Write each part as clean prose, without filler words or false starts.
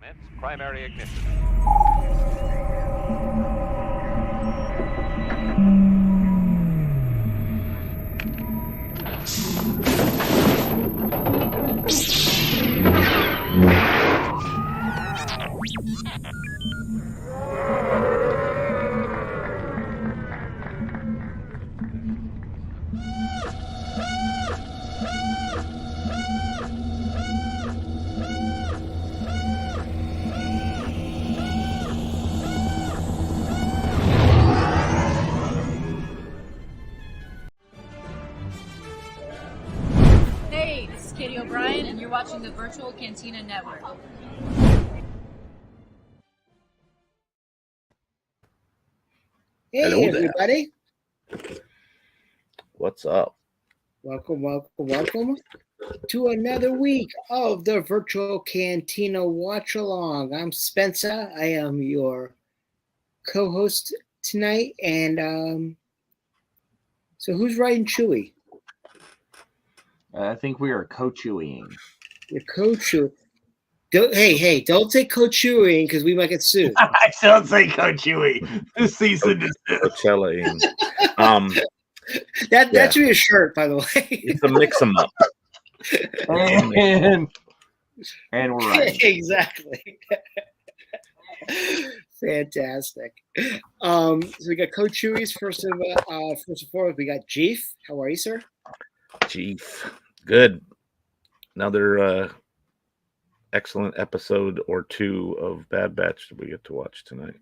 Commence primary ignition. Hey, this is Katie O'Brien, and you're watching the Virtual Cantina Network. Hey, Hello there. everybody. What's up? Welcome to another week of the Virtual Cantina Watch-Along. I'm Spencer. I am your co-host tonight. And so who's riding Chewy? I think we are co-chewing. Your co-chew. Hey, don't say co-chewing because we might get sued. I don't say co-chewing. This season is Coachella. That should be a shirt, by the way. It's a mix 'em up. and we're right. Exactly. Fantastic. So we got Coach Chewy's first and foremost. We got Jeef. How are you, sir? Chief. Good. Another excellent episode or two of Bad Batch that we get to watch tonight.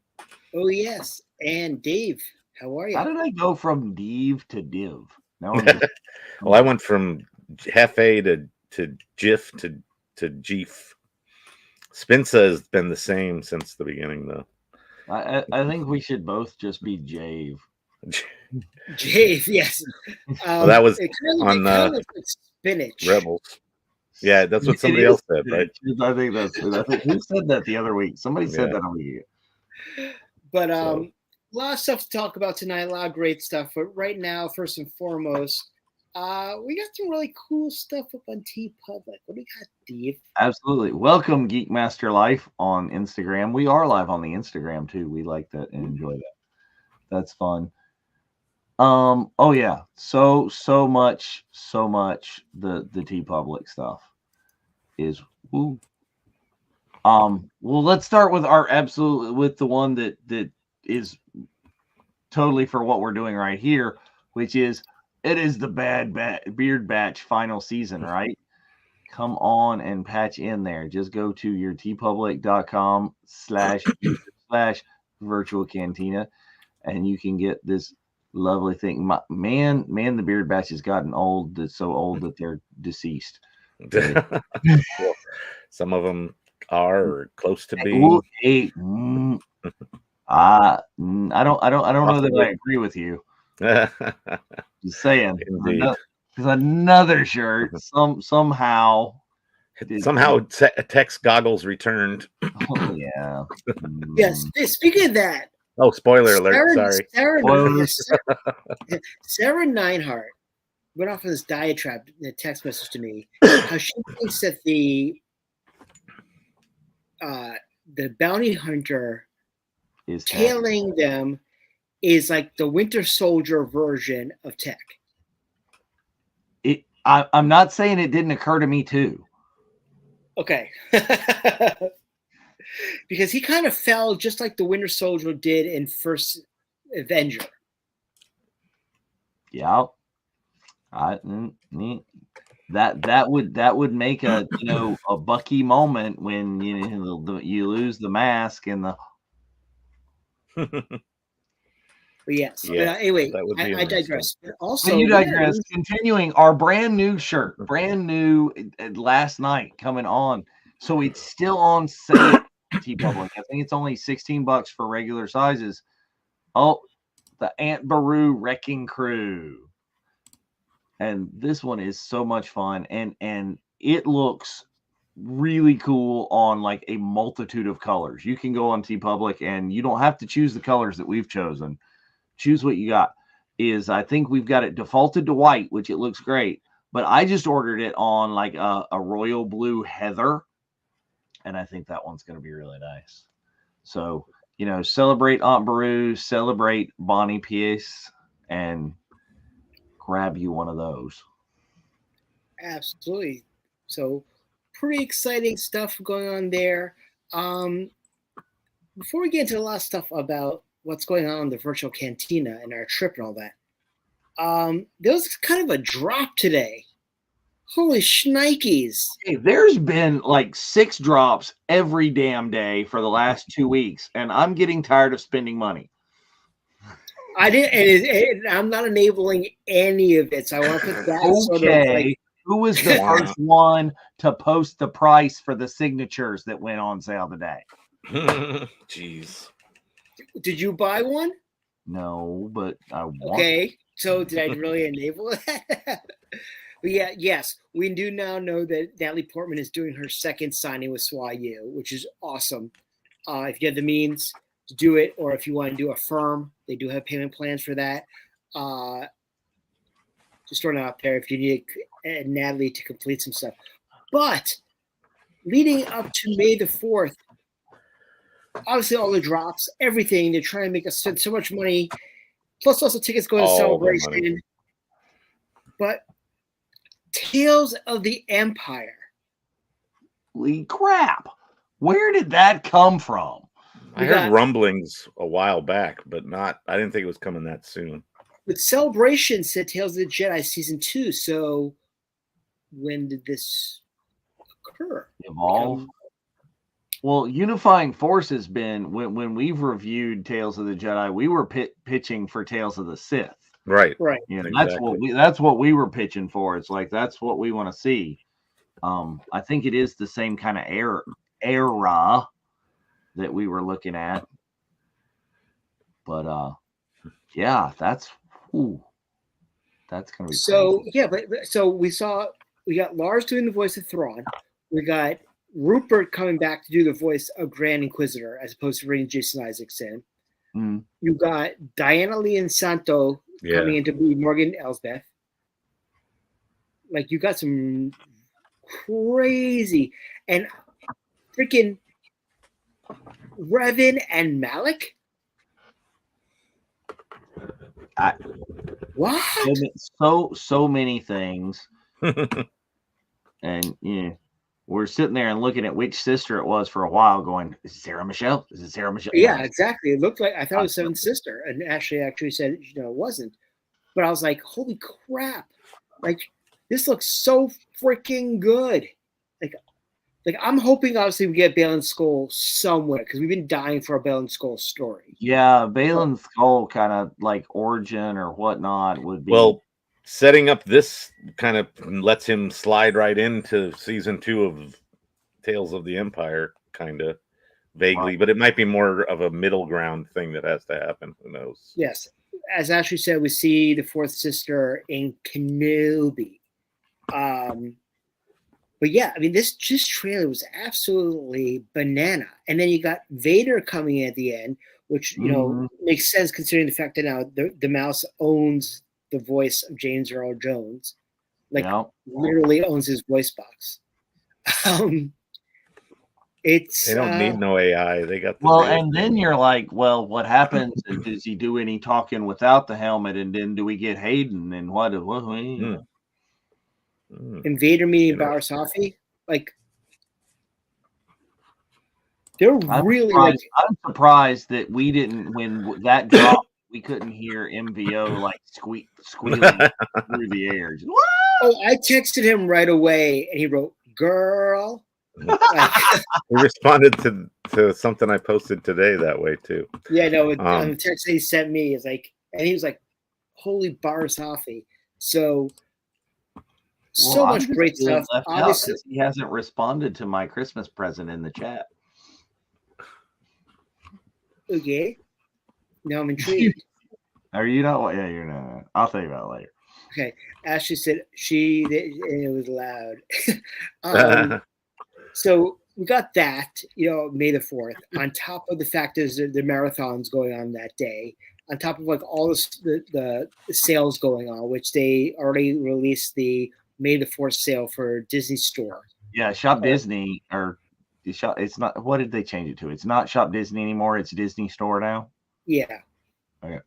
Oh yes. And Dave, how are you? How did I go from Div to Div? No, Well, I went from Hefe to Jif to Jeef. Spinza has been the same since the beginning, though. I think we should both just be Jave. Dave, yes. Well, that was it kinda on looks like spinach. Rebels. Yeah, that's what somebody else said, right? I think who said that the other week? Somebody said that over here. But a lot of stuff to talk about tonight, a lot of great stuff. But right now, first and foremost, we got some really cool stuff up on TeePublic. What do we got, Dave? Absolutely. Welcome, Geek Master Life on Instagram. We are live on the Instagram too. We like that and enjoy that. That's fun. Oh yeah, so much the TeePublic stuff is woo. Well, let's start with the one that is totally for what we're doing right here, which is it is the Beard Batch final season, right? Come on and patch in there. Just go to your teepublic.com/virtual cantina and you can get this lovely thing. Man, the Beard Batch has gotten old. That's so old that they're deceased. Well, some of them are close to being. Ooh, hey, I don't know that I agree with you. Just saying. Indeed. Because another shirt somehow Tex Goggles returned. Oh yeah. Yes. Speaking of that. Oh, spoiler alert! Sorry. Sarah Neinhart went off on this diatribe in a text message to me how she thinks that the bounty hunter Is tailing them is like the Winter Soldier version of Tech. I'm not saying it didn't occur to me too. Okay. Because he kind of fell just like the Winter Soldier did in First Avenger. Yeah. That would make a a Bucky moment when you lose the mask and the. But yes. Anyway, I digress. But also, you digress. Continuing our brand new shirt, brand new last night coming on. So it's still on sale. TeePublic. I think it's only $16 for regular sizes. Oh, the Aunt Beru Wrecking Crew. And this one is so much fun. And it looks really cool on like a multitude of colors. You can go on TeePublic and you don't have to choose the colors that we've chosen. Choose what you got. I think we've got it defaulted to white, which it looks great. But I just ordered it on like a royal blue heather. and I think that one's going to be really nice. So, celebrate Aunt Beru, celebrate Bonnie Pierce, and grab you one of those. Absolutely. So, pretty exciting stuff going on there. Before we get into a lot of stuff about what's going on in the virtual cantina and our trip and all that, there was kind of a drop today. Holy shnikes. Hey, there's been like 6 drops every damn day for the last 2 weeks, and I'm getting tired of spending money. I didn't, and I'm not enabling any of it. So I want to put that sort of like. Who was the first one to post the price for the signatures that went on sale today? Jeez. Did you buy one? No, but I want. Okay, so did I really enable that? But yeah, yes, we do now know that Natalie Portman is doing her second signing with SWAU, which is awesome. If you have the means to do it, or if you want to do a firm, they do have payment plans for that. Just throwing it out there if you need Natalie to complete some stuff. But leading up to May the 4th, obviously all the drops, everything, they're trying to make us spend so much money, plus also tickets going to Celebration. But Tales of the Empire. Holy crap. Where did that come from? I heard rumblings a while back, but I didn't think it was coming that soon. But Celebration said Tales of the Jedi Season 2, so when did this occur? Evolve? Well, Unifying Force has been, when we've reviewed Tales of the Jedi, we were pitching for Tales of the Sith. Right. Exactly. That's what we were pitching for. It's like, that's what we want to see. I think it is the same kind of era that we were looking at. But yeah, that's gonna be so crazy. yeah. But so we got Lars doing the voice of Thrawn. We got Rupert coming back to do the voice of Grand Inquisitor as opposed to bringing Jason Isaacs in. You got Diana Lee and Santo coming in to be Morgan Elsbeth. Like, you got some crazy, and freaking Revan and Malik. What? So many things. And we're sitting there and looking at which sister it was for a while, going, "Is it Sarah Michelle? Is it Sarah Michelle?" Yeah, exactly. It looked like, I thought it was Seventh Sister, and Ashley actually said it wasn't. But I was like, "Holy crap! Like, this looks so freaking good!" Like I'm hoping, obviously, we get Balin Skull somewhere, because we've been dying for a Balin Skull story. Yeah, Balin Skull kind of like origin or whatnot would be. Well, setting up this kind of lets him slide right into season 2 of Tales of the Empire, kind of vaguely, right. But it might be more of a middle ground thing that has to happen. Who knows? Yes. As Ashley said, we see the fourth sister in Kenobi. But yeah, I mean, this trailer was absolutely banana. And then you got Vader coming in at the end, which, makes sense considering the fact that now the mouse owns the voice of James Earl Jones. Like, literally owns his voice box. They don't need no AI. They got and then you're like, well, what happens? Does he do any talking without the helmet? And then do we get Hayden? And what? And Vader meeting Bar Safi, like, they're really like. I'm surprised that we didn't, when that dropped, we couldn't hear MVO like squealing through the air. Oh, I texted him right away, and he wrote, "Girl." He responded to something I posted today that way too. Yeah, no, on the text that he sent me is like, and he was like, "Holy Bar Safi." So much great stuff. Obviously, he hasn't responded to my Christmas present in the chat. Okay. Now I'm intrigued. Are you not? Yeah, you're not. I'll tell you about it later. Okay. Ashley said and it was loud. So we got that, May the 4th, on top of the fact there's the marathons going on that day, on top of like all the sales going on, which they already released the May the 4th sale for Disney Store. Yeah, Shop Disney or It's not. What did they change it to? It's not Shop Disney anymore. It's Disney Store now. Yeah. Okay.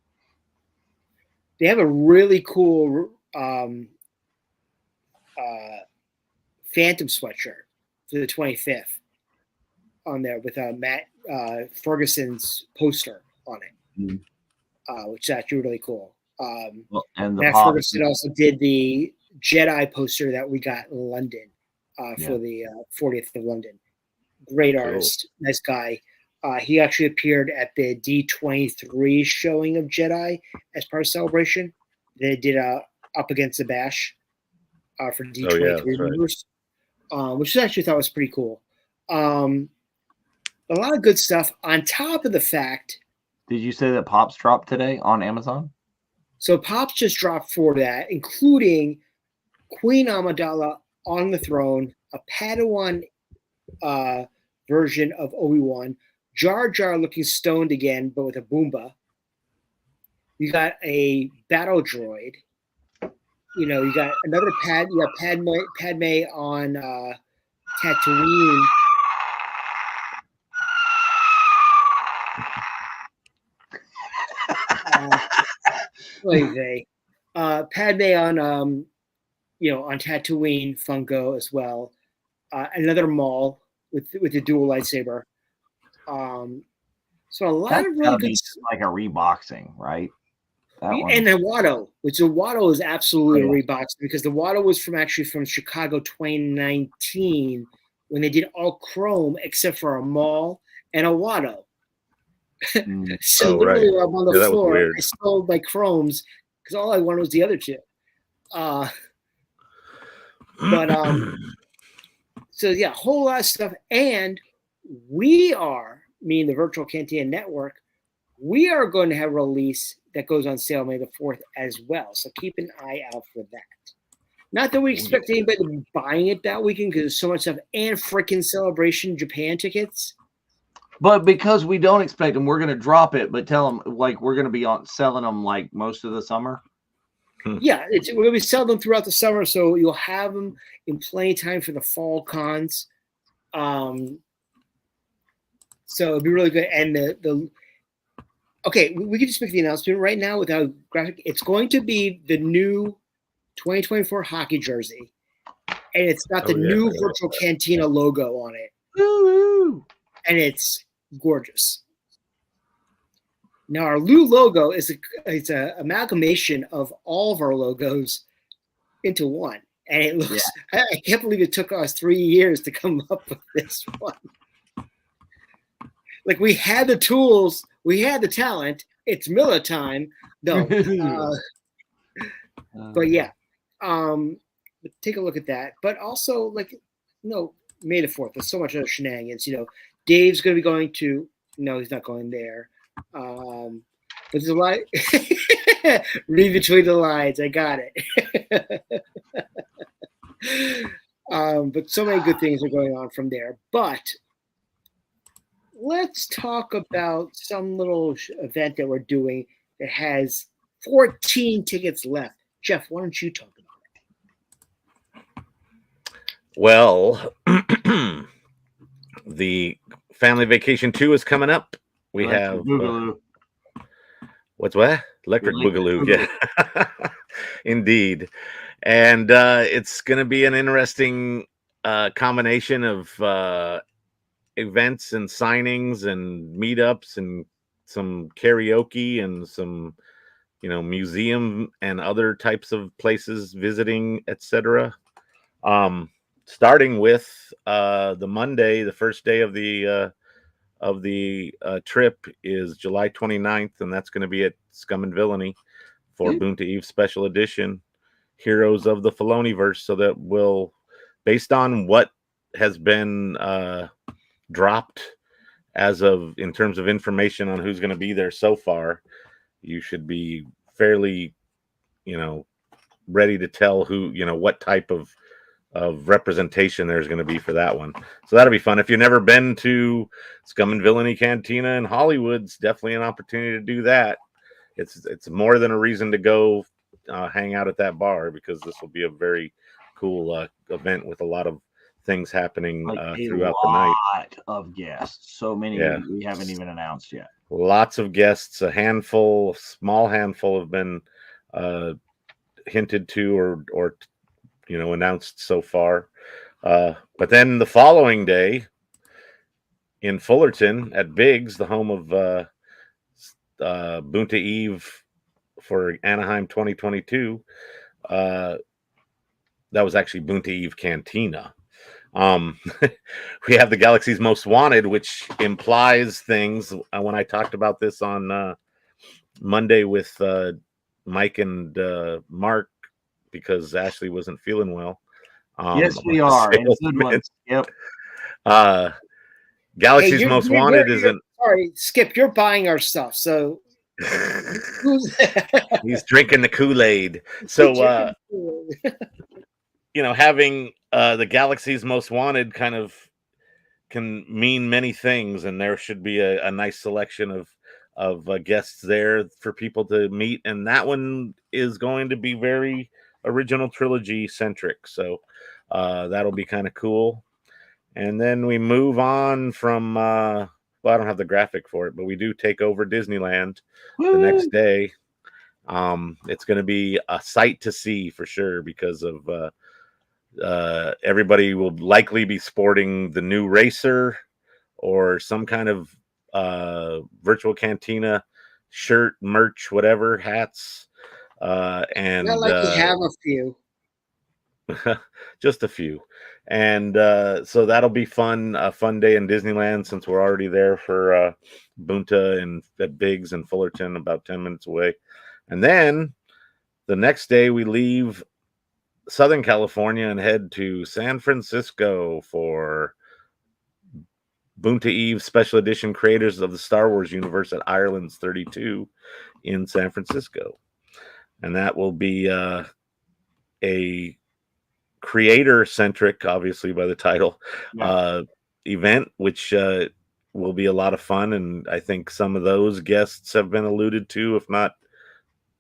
They have a really cool Phantom sweatshirt for the 25th on there with Matt Ferguson's poster on it, which is actually really cool. And the Matt pop. Ferguson also did the Jedi poster that we got in London for the 40th of London. Great artist, nice guy. He actually appeared at the D23 showing of Jedi as part of Celebration. They did Up Against the Bash for D23 members, which I actually thought was pretty cool. A lot of good stuff on top of the fact. Did you say that Pops dropped today on Amazon? So Pops just dropped for that, including Queen Amidala on the throne, a Padawan version of Obi-Wan, Jar Jar looking stoned again, but with a Boomba. You got a battle droid. You got another You got Padme on Tatooine. Padme on on Tatooine, Funko as well. Another Maul with the dual lightsaber. So a lot of really good stuff. Like a reboxing, right? And the Watto, which the Watto is absolutely a reboxing because the Watto was from Chicago 2019 when they did all chrome except for a Maul and a Watto. So literally, I'm on the floor. I stole my chromes because all I wanted was the other two. So yeah, a whole lot of stuff. And we are, me and the Virtual Cantina Network, we are going to have a release that goes on sale May the 4th as well. So keep an eye out for that. Not that we expect anybody to be buying it that weekend because there's so much stuff and freaking Celebration Japan tickets. But because we don't expect them, we're going to drop it. But tell them like we're going to be selling them like most of the summer. Yeah, we're going to be selling them throughout the summer, so you'll have them in plenty of time for the fall cons. So it'll be really good. And okay, we can just make the announcement right now without graphic. It's going to be the new 2024 hockey jersey, and it's got the new Virtual Cantina logo on it. Woo-hoo. And it's gorgeous. Now our new logo is it's an amalgamation of all of our logos into one, and it looks. Yeah. I can't believe it took us 3 years to come up with this one. Like we had the tools, we had the talent. It's Miller time, no. But yeah, take a look at that. But also, May the 4th. There's so much other shenanigans. Dave's going to be going to. No, he's not going there. But there's a lot. Read between the lines. I got it. But so many good things are going on from there. But let's talk about some little event that we're doing that has 14 tickets left. Jeff, why don't you talk about it? Well, the Family Vacation 2 is coming up. We have what's what? Electric Boogaloo. Yeah, indeed. And it's going to be an interesting combination of events and signings and meetups and some karaoke and some, museum and other types of places visiting, etc. Starting with the Monday, the first day of the trip is July 29th, and that's going to be at Scum and Villainy for Boonta Eve Special Edition, Heroes of the Filoniverse. So that will, based on what has been dropped as of in terms of information on who's going to be there so far, you should be fairly, ready to tell who, what type of representation there's going to be for that one. So that'll be fun. If you've never been to Scum and Villainy Cantina in Hollywood, it's definitely an opportunity to do that. It's more than a reason to go hang out at that bar, because this will be a very cool event with a lot of things happening Like throughout the night. lot of guests. So many Yeah. we haven't even announced yet. Lots of guests. A small handful have been hinted to or announced so far. But then the following day in Fullerton at Biggs, the home of Bunta Eve for Anaheim 2022, that was actually Bunta Eve Cantina. We have the Galaxy's Most Wanted, which implies things. When I talked about this on Monday with Mike and Mark, because Ashley wasn't feeling well. Yes, we are. And good ones. Yep. Galaxy's Most Wanted isn't. Sorry, Skip. You're buying our stuff, so he's drinking the Kool-Aid. So having the Galaxy's Most Wanted kind of can mean many things, and there should be a nice selection of guests there for people to meet, and that one is going to be very original trilogy centric, so that'll be kind of cool. And then we move on from well, I don't have the graphic for it, but we do take over Disneyland the next day. It's going to be a sight to see for sure, because of everybody will likely be sporting the new racer or some kind of virtual cantina shirt, merch, whatever, hats, and not like you have a few. just a few. And so that'll be fun, a fun day in Disneyland, since we're already there for Bunta and at Biggs and Fullerton, about 10 minutes away. And then the next day we leave Southern California and head to San Francisco for Bunta Eve Special Edition Creators of the Star Wars Universe at Ireland's 32 in San Francisco. And that will be a creator-centric, obviously by the title, event, which will be a lot of fun. And I think some of those guests have been alluded to, if not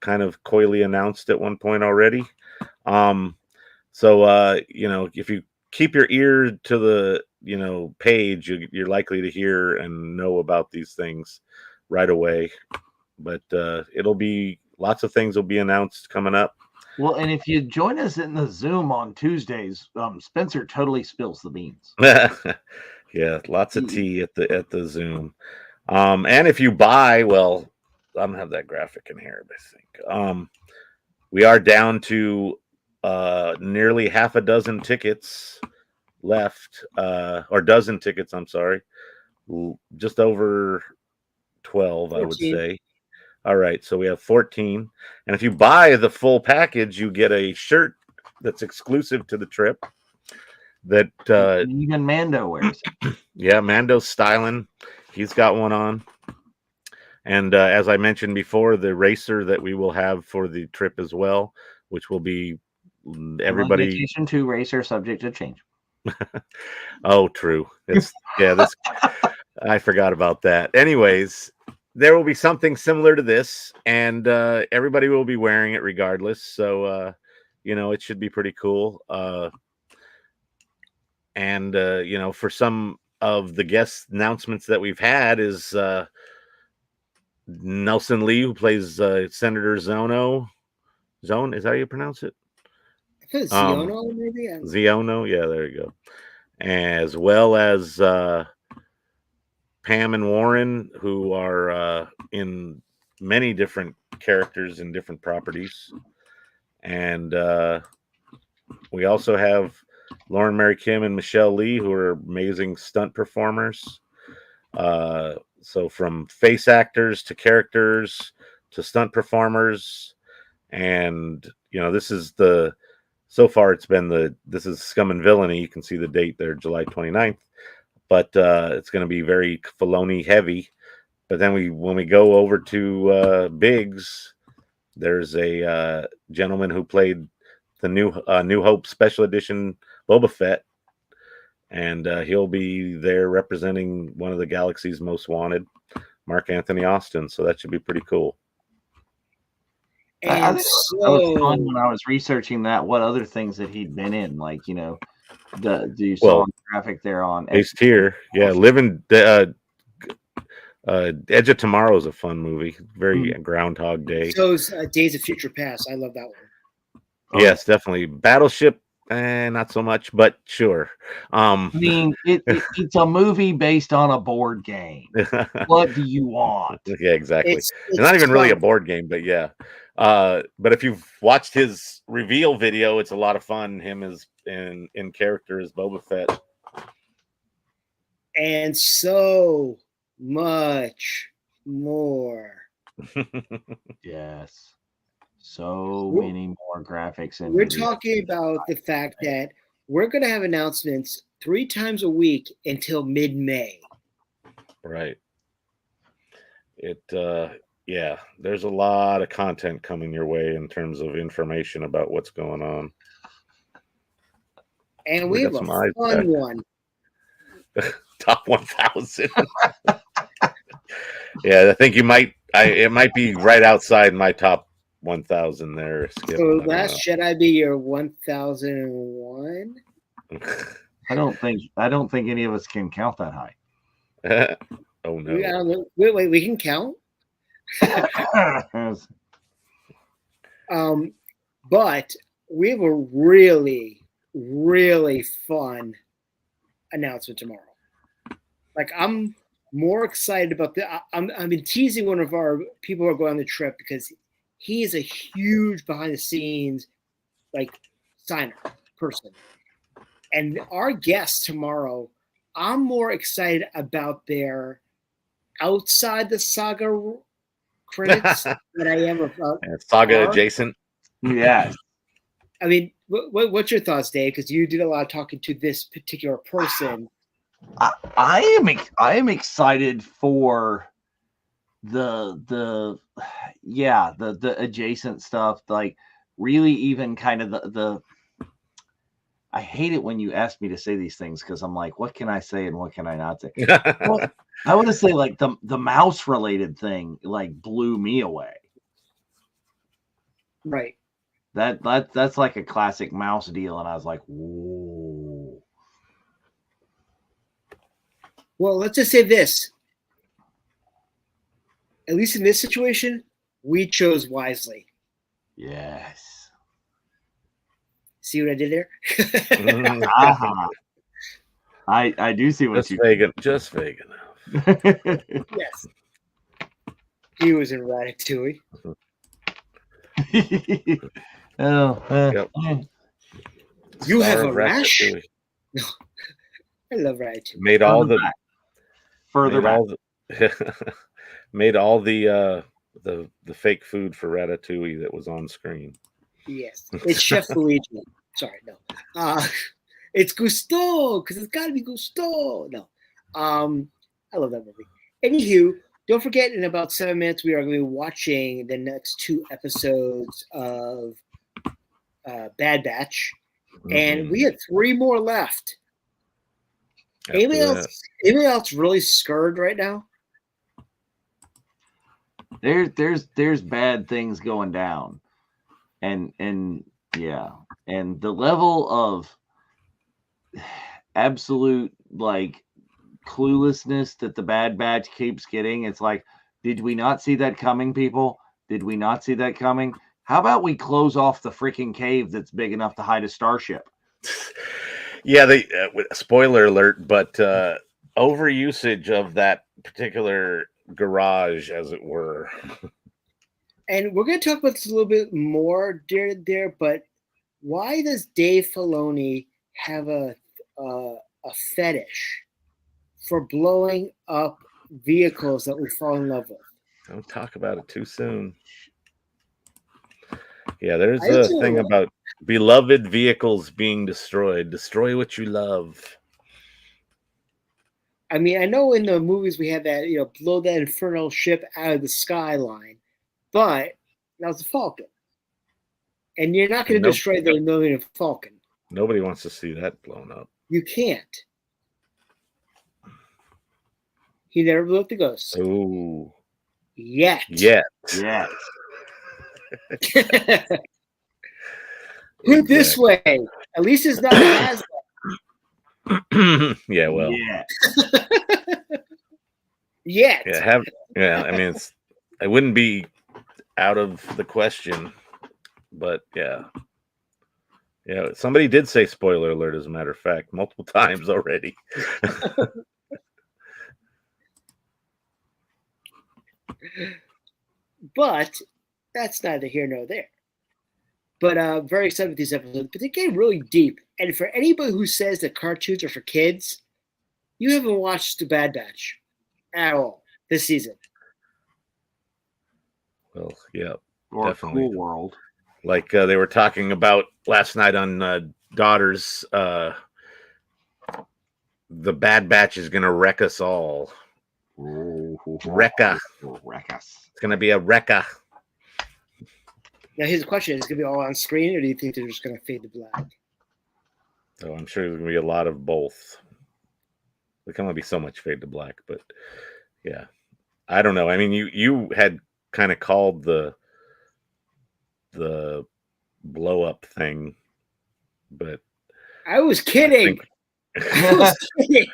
kind of coyly announced at one point already. So if you keep your ear to the page, you're likely to hear and know about these things right away. But it'll be lots of things will be announced coming up. Well, and if you join us in the Zoom on Tuesdays, Spencer totally spills the beans. Yeah, lots of tea at the Zoom. And if you buy, well, I don't have that graphic in here, I think. We are down to nearly half a dozen tickets left, or dozen tickets, I'm sorry. Just over 12, 14. I would say. All right, so we have 14. And if you buy the full package, you get a shirt that's exclusive to the trip. That even Mando wears it. Yeah, Mando's styling. He's got one on. And as I mentioned before, the racer that we will have for the trip as well, which will be everybody. Invitation to racer, subject to change. Oh, true. This I forgot about that. Anyways, there will be something similar to this, and everybody will be wearing it regardless. So, it should be pretty cool. And for some of the guest announcements that we've had is Nelson Lee, who plays Senator Zono. Zone, is that how you pronounce it? Ziono, maybe? Ziono, yeah, there you go. As well as Pam and Warren, who are in many different characters in different properties. And we also have Lauren Mary Kim and Michelle Lee, who are amazing stunt performers. So from face actors to characters to stunt performers. And, this is so far it's been this is Scum and Villainy. You can see the date there, July 29th. But it's going to be very Filoni heavy. But then when we go over to Biggs, there's a gentleman who played the New Hope Special Edition Boba Fett, and he'll be there representing one of the Galaxy's Most Wanted, Mark Anthony Austin. So that should be pretty cool. And I think that was fun when I was researching that. What other things that he'd been in, like You saw the graphic there on Base Tier. Yeah, Living Edge of Tomorrow is a fun movie. Very Groundhog Day. So is Days of Future Past. I love that one. Yes, definitely. Battleship, not so much, but sure. I mean, it's a movie based on a board game. What do you want? Yeah, exactly. It's not even really a board game, but yeah. But if you've watched his reveal video, it's a lot of fun. Him as in character as Boba Fett. And so much more. Yes. So many more graphics. We're talking about the fact that we're going to have announcements 3 times a week until mid-May. Right. Yeah, there's a lot of content coming your way in terms of information about what's going on. And we have a fun one. Top 1,000. Yeah, I think it might be right outside my top 1,000 there, Skip. So Last Jedi be your 1,001? I don't think any of us can count that high. Oh no. Wait, we can count? But we have a really, really fun announcement tomorrow. Like, I'm more excited about that. I've been teasing one of our people who are going on the trip because he is a huge behind the scenes signer person. And our guest tomorrow, I'm more excited about their outside the saga credits than I am about saga adjacent. Yes. I mean, what's your thoughts, Dave? Because you did a lot of talking to this particular person. I am excited for the adjacent stuff, like really even kind of the I hate it when you ask me to say these things because I'm like, what can I say and what can I not say? Well, I want to say like the mouse related thing like blew me away. Right. That's like a classic mouse deal, and I was like, whoa. Well, let's just say this. At least in this situation, we chose wisely. Yes. See what I did there? Uh-huh. I do see what just vague enough. Yes. He was in Ratatouille. You have a rash? No. I love Ratatouille. Made all the further back. Made all the fake food for Ratatouille that was on screen. Yes. It's Chef Luigi. Sorry, no. It's Gusto, because it's gotta be Gusto. No. I love that movie. Anywho, don't forget, in about 7 minutes, we are going to be watching the next 2 episodes of Bad Batch. Mm-hmm. And we have 3 more left. Anybody else really scared right now? There's bad things going down. And yeah. And the level of absolute like cluelessness that the Bad Batch keeps getting, it's like, did we not see that coming, people? Did we not see that coming? How about we close off the freaking cave that's big enough to hide a starship? Yeah, spoiler alert, but overusage of that particular garage, as it were. And we're going to talk about this a little bit more there, but why does Dave Filoni have a fetish for blowing up vehicles that we fall in love with? Don't talk about it too soon. Yeah, there's a thing about beloved vehicles being destroyed. Destroy what you love. I mean, I know in the movies we had that, blow that infernal ship out of the skyline, but that was a Falcon. And you're not going to destroy the Millennium Falcon. Nobody wants to see that blown up. You can't. He never blew up the Ghost. Oh. Yet. Put it this way. At least it's not Hasbro. Yeah, well, Yeah. Yet. I mean, it wouldn't be out of the question, but yeah. Somebody did say spoiler alert, as a matter of fact, multiple times already. But that's neither here nor there. But very excited with these episodes. But they get really deep. And for anybody who says that cartoons are for kids, you haven't watched The Bad Batch at all this season. Well, yeah, Or definitely. Cool World. Like they were talking about last night on Daughters, the Bad Batch is going to wreck us all. Wrecka. Wreck us. It's going to be a wrecka. Now, here's the question. Is it going to be all on screen, or do you think they're just going to fade to black? So I'm sure there's going to be a lot of both. There can only be so much fade to black, but yeah. I don't know. I mean, you had kind of called the blow up thing, but I was kidding. I was kidding.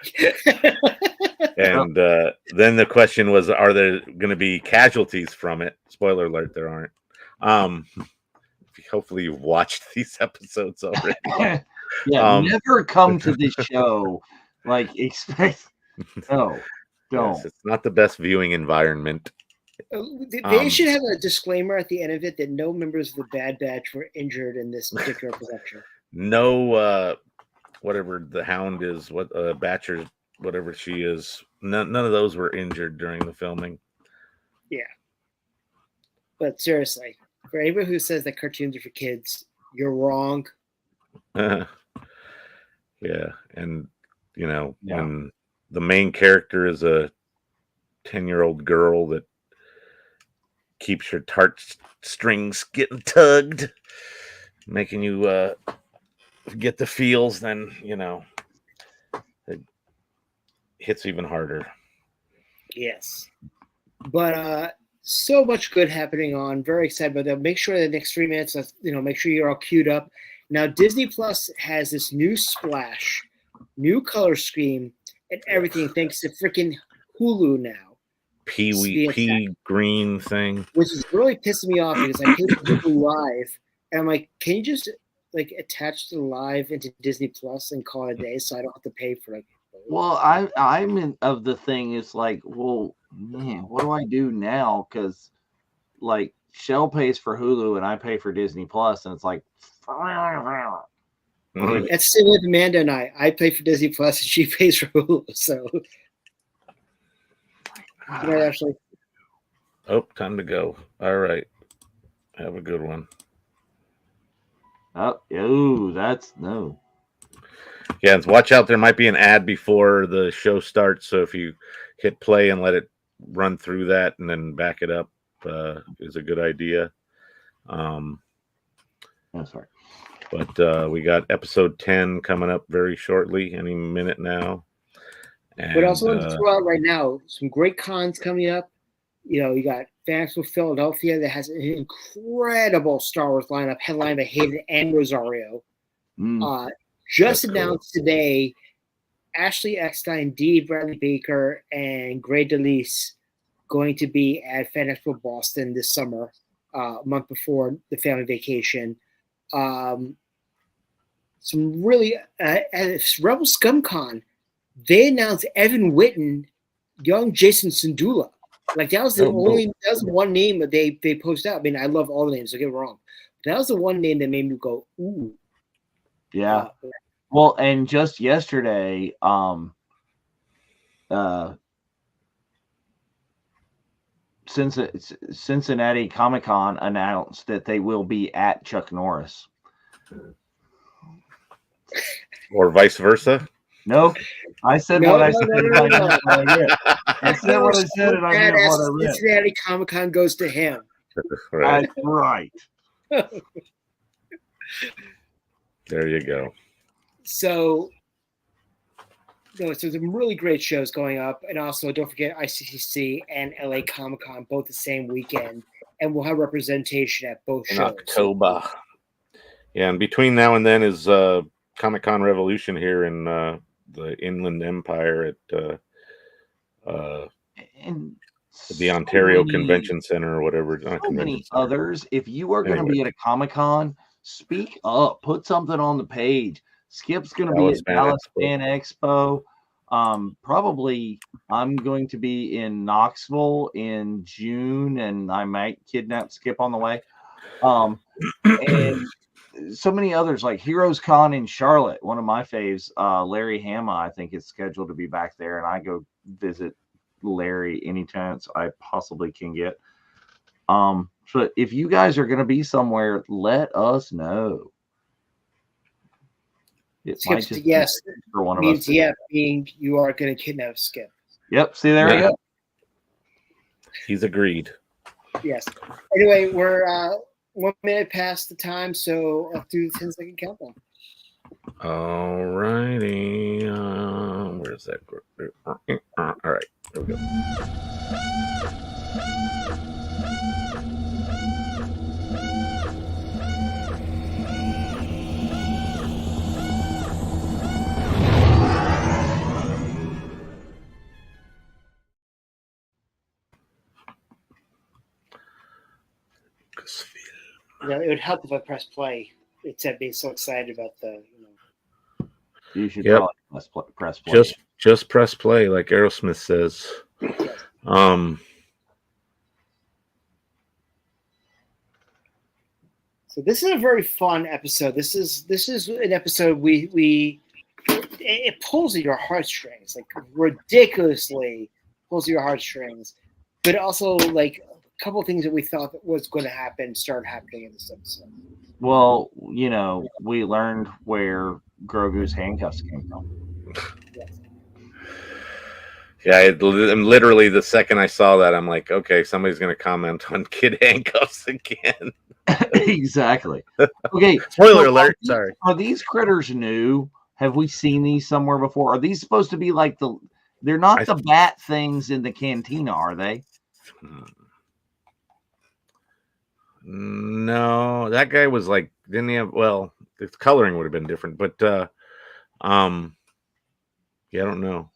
And then the question was, are there going to be casualties from it? Spoiler alert, there aren't. Hopefully you've watched these episodes already. Never come to this show like expect. No, don't. Yes, it's not the best viewing environment. They should have a disclaimer at the end of it that no members of the Bad Batch were injured in this particular production. No, whatever the Hound is, what Batcher, whatever she is, none of those were injured during the filming. Yeah. But seriously, for anybody who says that cartoons are for kids, you're wrong. Yeah, and when the main character is a 10-year-old girl that keeps your tart strings getting tugged, making you get the feels, then it hits even harder. Yes. But so much good happening on. Very excited about that. Make sure the next 3 minutes, make sure you're all queued up. Now, Disney Plus has this new splash, new color scheme, and everything thanks to freaking Hulu now. Pea green thing. Which is really pissing me off because I paid for Hulu Live, and I'm like, can you just attach the live into Disney Plus and call it a day so I don't have to pay for it? Well, I'm of the thing is like, well, man, what do I do now? Because like Shell pays for Hulu and I pay for Disney Plus, and it's like that's the same with Amanda and I. I pay for Disney Plus and she pays for Hulu. So actually. Oh, time to go. All right. Have a good one. Oh, that's no. Yeah, watch out. There might be an ad before the show starts. So if you hit play and let it run through that and then back it up is a good idea. Sorry. But we got episode 10 coming up very shortly, any minute now. And, but also want to throw out right now some great cons coming up. You got Fansville, Philadelphia, that has an incredible Star Wars lineup, headlined by Hayden and Rosario. Just announced today, Ashley Eckstein, Dee Bradley Baker, and Gray DeLise going to be at Fan Expo Boston this summer, a month before the family vacation. Some really at Rebel ScumCon, they announced Evan Whitten, young Jason Sindula. Like that was the one name that they posted out. I mean, I love all the names, don't get me wrong. That was the one name that made me go, ooh. Yeah. Well, and just yesterday, Cincinnati Comic-Con announced that they will be at Chuck Norris. Or vice versa? Nope. I said what I said. I said what I said, and I meant what I read. Cincinnati Comic-Con goes to him. Right. That's right. There you go. So some really great shows going up. And also, don't forget ICCC and LA Comic-Con, both the same weekend. And we'll have representation at both shows. the Inland Empire at And the so Ontario many, Convention Center or whatever. Not so convention many center. others. If you are going to Anyway. be at a Comic-Con, speak up, put something on the page. Skip's going to be Dallas at Fan Dallas Expo. Fan Expo. Probably I'm going to be in Knoxville in June, and I might kidnap Skip on the way. And so many others like Heroes Con in Charlotte, one of my faves. Larry Hama, I think, is scheduled to be back there, and I go visit Larry any chance I possibly can get. So if you guys are going to be somewhere, let us know. It might Skip's just yes be for one of means us. yeah, being you are going to kidnap Skip. Yep. See, there we Yeah. go. He's agreed. Yes. Anyway, we're 1 minute past the time, so I'll do the 10-second countdown. All righty. Where's that? All right. There we go. You know, it would help if I press play. It's being so excited about the. You should Yep. probably press play. Just press play, like Aerosmith says. So this is a very fun episode. This is an episode it pulls at your heartstrings, like ridiculously pulls at your heartstrings, but also like a couple of things that we thought that was going to happen started happening in this episode. Well, you know, we learned where Grogu's handcuffs came from. Yeah, literally the second I saw that, I'm like, okay, somebody's going to comment on kid handcuffs again. Exactly. Okay. Spoiler alert. Sorry. Are these critters new? Have we seen these somewhere before? Are these supposed to be like they're not the bat things in the cantina, are they? No, that guy was like, didn't he have, well, the coloring would have been different, but yeah, I don't know.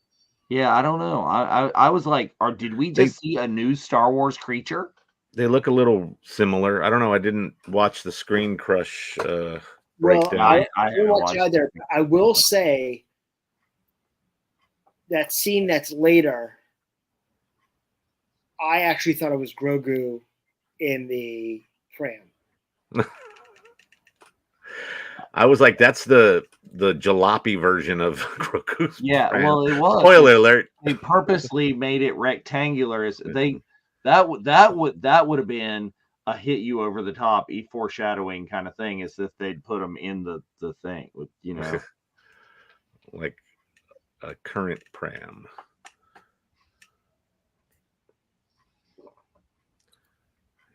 Yeah, I don't know. I was like, did we just see a new Star Wars creature? They look a little similar. I don't know. I didn't watch the Screen Crush Well, breakdown. I didn't watch either. I will say that scene that's later, I actually thought it was Grogu in the pram. I was like, that's the jalopy version of Grogu's pram. Well, it was. Spoiler alert. They purposely made it rectangular. That would have been a hit you over the top, foreshadowing kind of thing, as if they'd put them in the thing with, you know, like a current pram.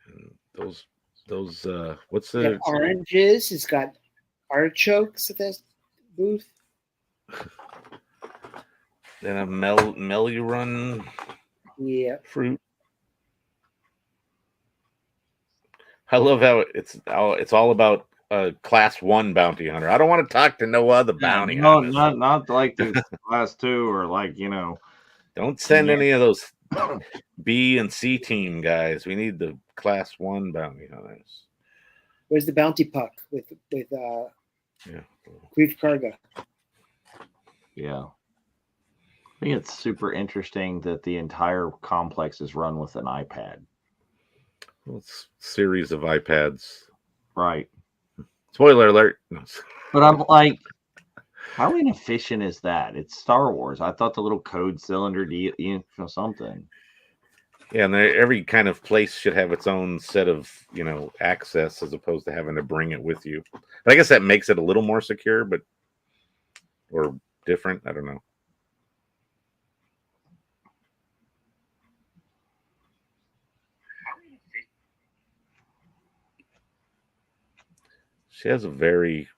And those what's the oranges? It's got artichokes at that booth. Then a melurun fruit. I love how it's all about class 1 bounty hunter. I don't want to talk to no other bounty hunters. Not like the class 2 or like, you know. Don't send any of those B and C team guys. We need the class 1 bounty hunters. Where's the bounty puck with Grief Karga? Yeah. I think it's super interesting that the entire complex is run with an iPad. Well, it's a series of iPads. Right. Spoiler alert. But I'm like, how inefficient is that? It's Star Wars. I thought the little code cylinder something. Yeah, and every kind of place should have its own set of, you know, access as opposed to having to bring it with you. But I guess that makes it a little more secure, or different. I don't know. She has a very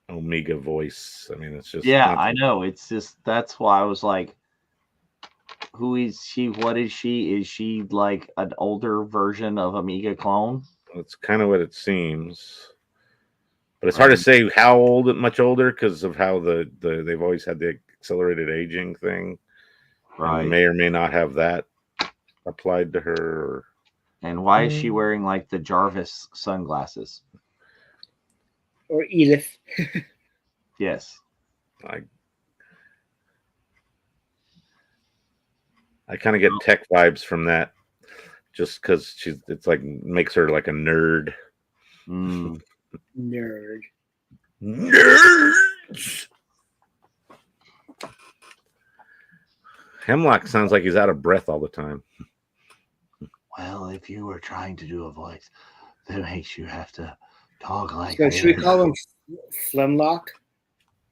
Omega voice. I mean, it's just I know. It's just that's why I was like, who is she? What is she? Is she like an older version of Omega clone? That's kind of what it seems. But it's hard to say how old, much older, because of how they've always had the accelerated aging thing, Right. and may or may not have that applied to her. And why is she wearing like the Jarvis sunglasses? Or Edith. Yes. I kind of get tech vibes from that, just because it's like makes her like a nerd. Mm. Nerd. Nerds. Hemlock sounds like he's out of breath all the time. Well, if you were trying to do a voice that makes you have to talk like So this. should we call him Flemlock?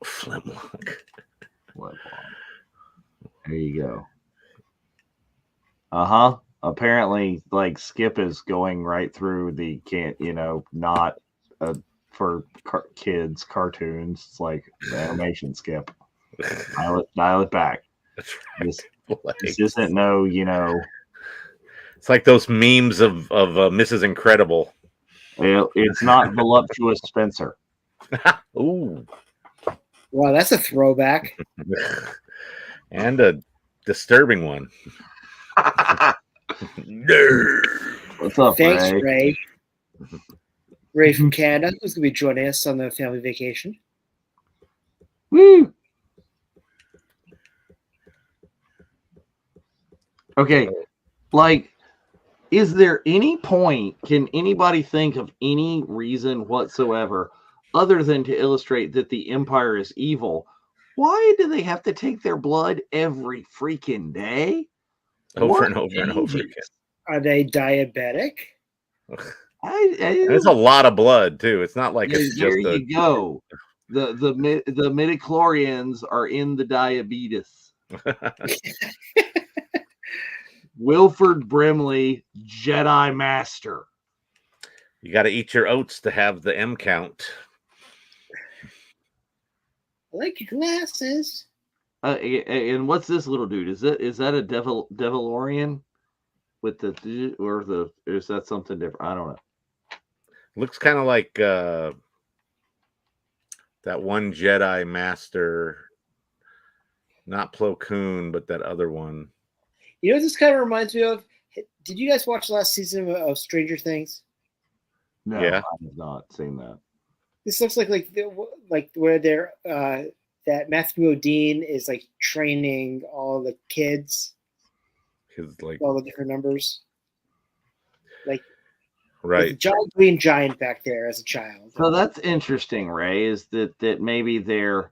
Flemlock. There you go. Uh-huh. Apparently, like Skip is going right through the not for kids cartoons. It's like the animation Skip. Dial it back. That's right. This isn't no, It's like those memes of Mrs. Incredible. It's not voluptuous Spencer. Ooh. Wow, that's a throwback. And a disturbing one. Nerd. What's up, Thanks, Ray? Ray. Ray from Canada, who's going to be joining us on the family vacation. Woo! Okay, like, is there any point, can anybody think of any reason whatsoever other than to illustrate that the Empire is evil? Why do they have to take their blood every freaking day? Over and over and over again. Are they diabetic? It's a lot of blood too. It's not like it's there just you go. The midichlorians are in the diabetes. Wilford Brimley, Jedi Master. You got to eat your oats to have the M count. I like your glasses. And what's this little dude? Is that a Devilorian with or is that something different? I don't know. Looks kind of like that one Jedi Master, not Plo Koon, but that other one. You know what this kind of reminds me of? Did you guys watch the last season of Stranger Things? No, Yeah. I have not seen that. This looks like where they're that Matthew Modine is like training all the kids, all the different numbers, like right, a giant green giant back there as a child. So that's interesting, Ray. Is that maybe they're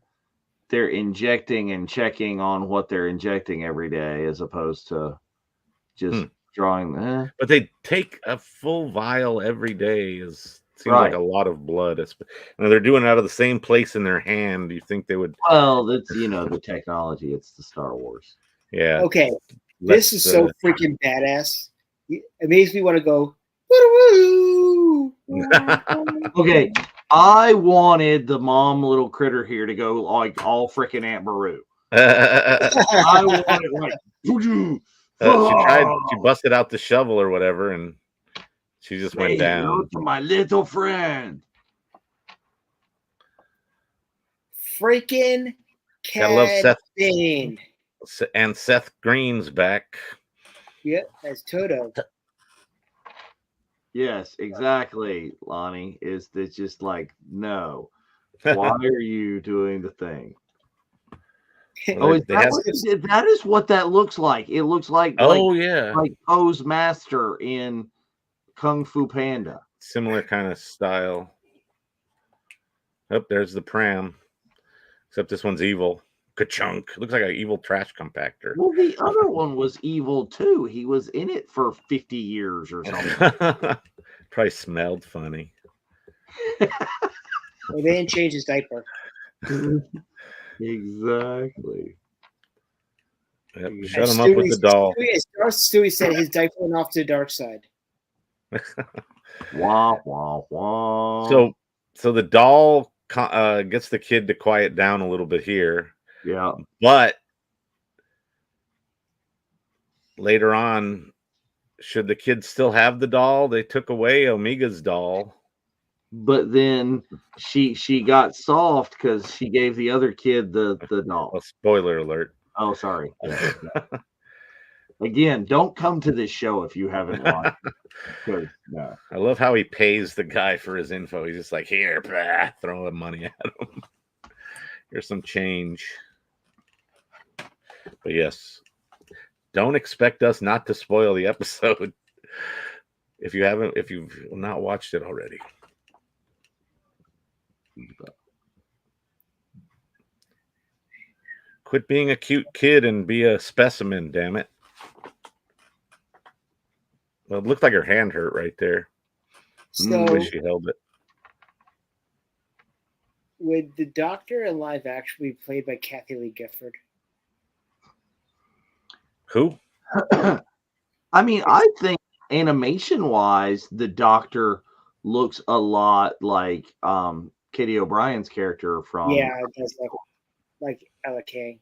injecting and checking on what they're injecting every day as opposed to just drawing. But they take a full vial every day. Seems like a lot of blood. They're doing it out of the same place in their hand. You think they would? Well, that's the technology. It's the Star Wars. Yeah. Okay, this is so freaking badass. It makes me want to go. Woo-woo! Okay, I wanted the mom little critter here to go like all freaking Aunt Beru. I wanted like. She busted out the shovel or whatever, and she just went down. To my little friend. Freaking Gotta love Seth Bane. And Seth Green's back. Yep, as Toto. Yes, exactly, Lonnie. Is that just like, no? Why are you doing the thing? That is what that looks like. It looks like like Poe's master in Kung Fu Panda. Similar kind of style. Oh, there's the pram. Except this one's evil. Ka-chunk. Looks like an evil trash compactor. Well, the other one was evil too. He was in it for 50 years or something. Probably smelled funny. Well, they didn't change his diaper. Exactly. Yep. Shut him up with the doll. Stewie said his diaper went off to the dark side. Wah, wah, wah. So the doll gets the kid to quiet down a little bit here. Yeah. But later on, should the kids still have the doll? They took away Omega's doll. but then she got soft because she gave the other kid the doll. Well, spoiler alert. Oh, sorry. Yeah. Again, don't come to this show if you haven't watched it. 'Cause, no. I love how he pays the guy for his info. He's just like, here, bah, throwing money at him. Here's some change. But yes, don't expect us not to spoil the episode if you've not watched it already. Quit being a cute kid and be a specimen, damn it. Well, it looked like her hand hurt right there. So Wish she held it. would the Doctor in live action be played by Kathy Lee Gifford? Who? I mean, I think animation-wise, the Doctor looks a lot like Katie O'Brien's character from. Yeah, it does look like Ella King.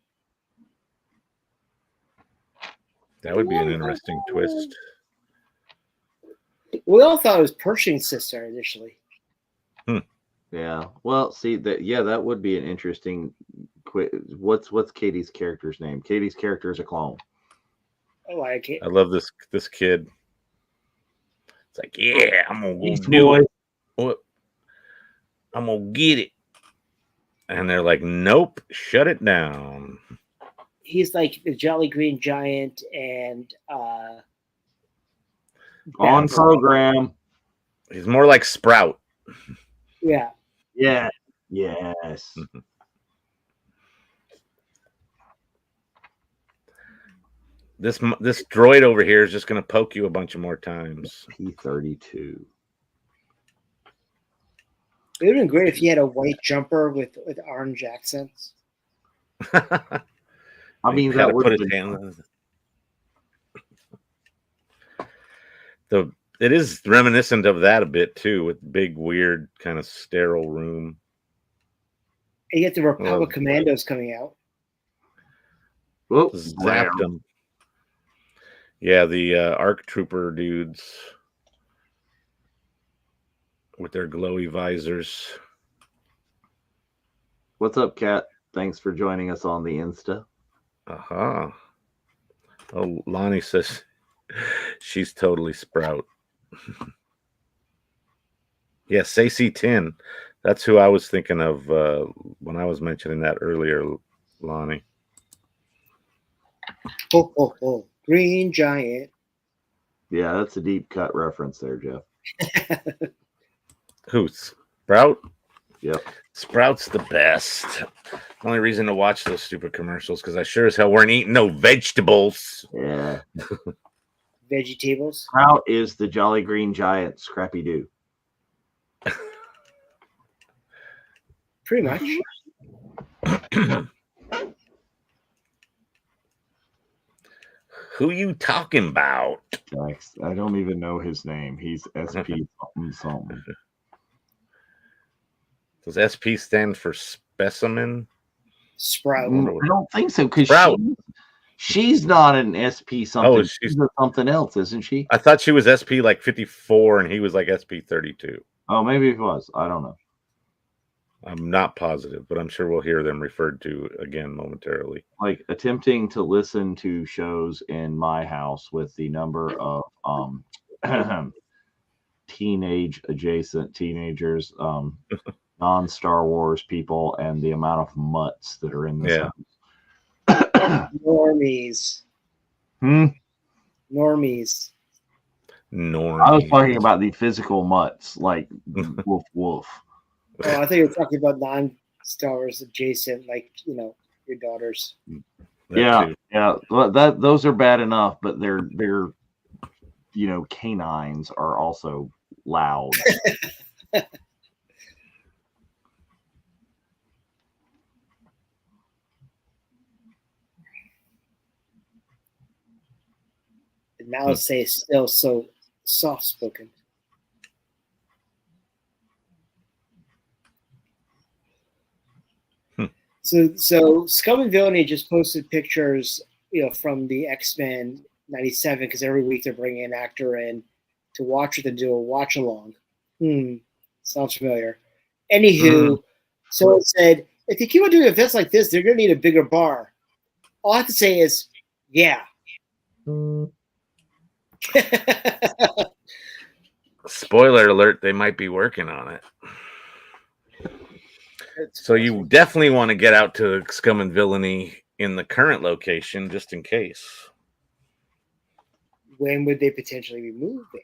That would be an interesting twist. We all thought it was Pershing's sister initially. Yeah. Well, see that. Yeah, that would be an interesting. What's Katie's character's name? Katie's character is a clone. I like it. I love this kid. It's like, yeah, I'm gonna go Beast do Boy. it. What? I'm gonna get it. And they're like, nope, shut it down. He's like the Jolly Green Giant and On Bouncer. program. He's more like Sprout. Yeah. Yeah. Yes. This droid over here is just gonna poke you a bunch of more times. P-32. It would have been great if he had a white jumper with orange accents. I mean, He that gotta would put have his been. hand on it is reminiscent of that a bit too, with big, weird, kind of sterile room. And you get the Republic Commandos coming out. Whoop, Zapped them. Yeah, the ARC Trooper dudes with their glowy visors. What's up, Kat? Thanks for joining us on the Insta. Aha. Oh, Lonnie says she's totally Sprout. Yes, AC-10. That's who I was thinking of when I was mentioning that earlier, Lonnie. Ho, ho, ho. Green Giant. Yeah, that's a deep cut reference there, Jeff. Who? Sprout? Yep. Sprout's the best. The only reason to watch those stupid commercials because I sure as hell weren't eating no vegetables. Yeah. Vegetables. Sprout is the Jolly Green Giant Scrappy Doo. Pretty much. Who you talking about? I don't even know his name. He's SP something. Does SP stand for specimen? Sprout. I don't think so because she's not an SP something. Oh, she's something else, isn't she? I thought she was SP like 54 and he was like SP 32. Oh, maybe it was. I don't know. I'm not positive, but I'm sure we'll hear them referred to again momentarily. Like attempting to listen to shows in my house with the number of teenage adjacent teenagers, non-Star Wars people, and the amount of mutts that are in this house. Normies. Normies. I was talking about the physical mutts, like woof woof. Oh, I thought you were talking about non-Star Wars adjacent, like, you know, your daughters. Yeah. Well, those are bad enough, but they're you know, canines are also loud. And now let's say it's still so soft-spoken. So Scum and Villainy just posted pictures, you know, from the X-Men '97 because every week they're bringing an actor in to watch with and do a watch-along. Sounds familiar. Anywho, someone said, if they keep on doing events like this, they're going to need a bigger bar. All I have to say is, yeah. Spoiler alert, they might be working on it. So you definitely want to get out to Scum and Villainy in the current location just in case. When would they potentially be moving?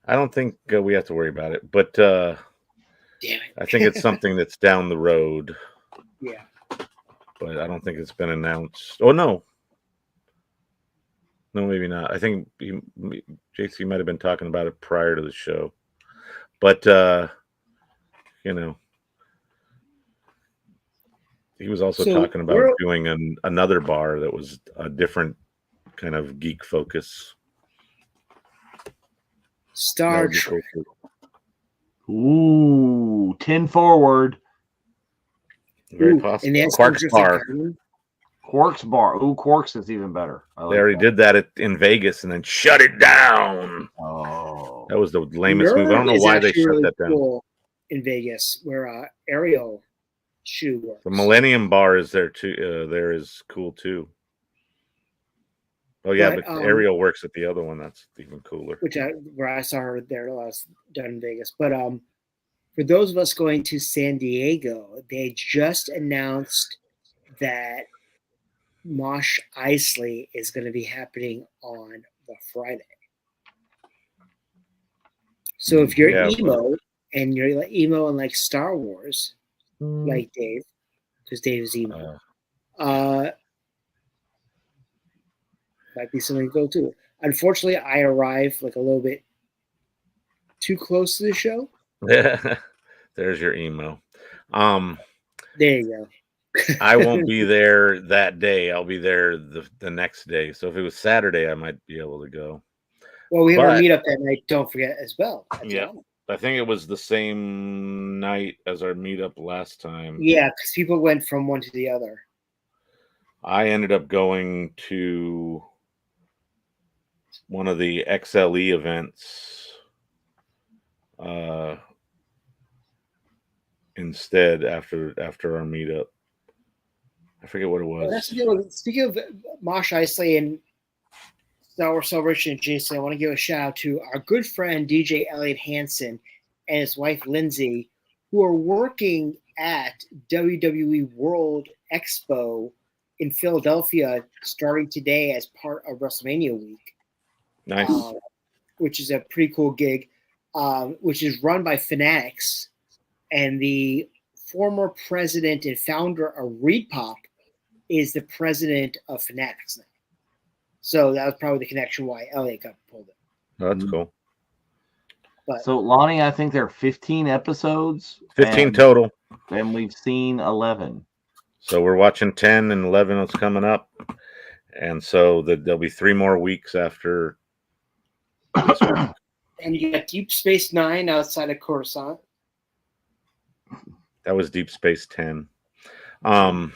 I don't think we have to worry about it, but Damn it. I think it's something that's down the road. Yeah. But I don't think it's been announced. Oh, no. No, maybe not. I think JC might have been talking about it prior to the show. But, you know, he was also talking about doing another bar that was a different kind of geek focus. Star Trek. Ooh, 10 forward. Very possible. Quark's Bar. Quark's Bar. Ooh, Quark's is even better. They already did that in Vegas and then shut it down. Oh. That was the lamest move. I don't know why they shut that down. Cool in Vegas, where Ariel Shoe works. The Millennium Bar is there too. There is cool too. Oh yeah, but Ariel works at the other one. That's even cooler. Where I saw her there last done in Vegas. But for those of us going to San Diego, they just announced that Mosh Eisley is going to be happening on the Friday. So if you're emo and you're like emo and like Star Wars, like Dave, because Dave is emo, might be something to go to. Unfortunately, I arrived like a little bit too close to the show. There's your emo. There you go. I won't be there that day. I'll be there the next day. So if it was Saturday, I might be able to go. Well, we have our meetup that night, don't forget, as well. Yeah. I think it was the same night as our meetup last time. Yeah, because people went from one to the other. I ended up going to one of the XLE events instead after our meetup. I forget what it was. Speaking of Mosh Eisley and Star Wars Celebration and Jason, I want to give a shout out to our good friend DJ Elliot Hansen and his wife Lindsay, who are working at WWE World Expo in Philadelphia starting today as part of WrestleMania week. Nice. Which is a pretty cool gig, which is run by Fanatics. And the former president and founder of ReedPop is the president of Fanatics now. So that was probably the connection why Elliot got pulled in. Oh, that's cool. But, so, Lonnie, I think there are 15 episodes. 15 total. And we've seen 11. So we're watching 10 and 11 is coming up. And so there'll be 3 more weeks after this one. And you got Deep Space Nine outside of Coruscant. That was Deep Space 10. The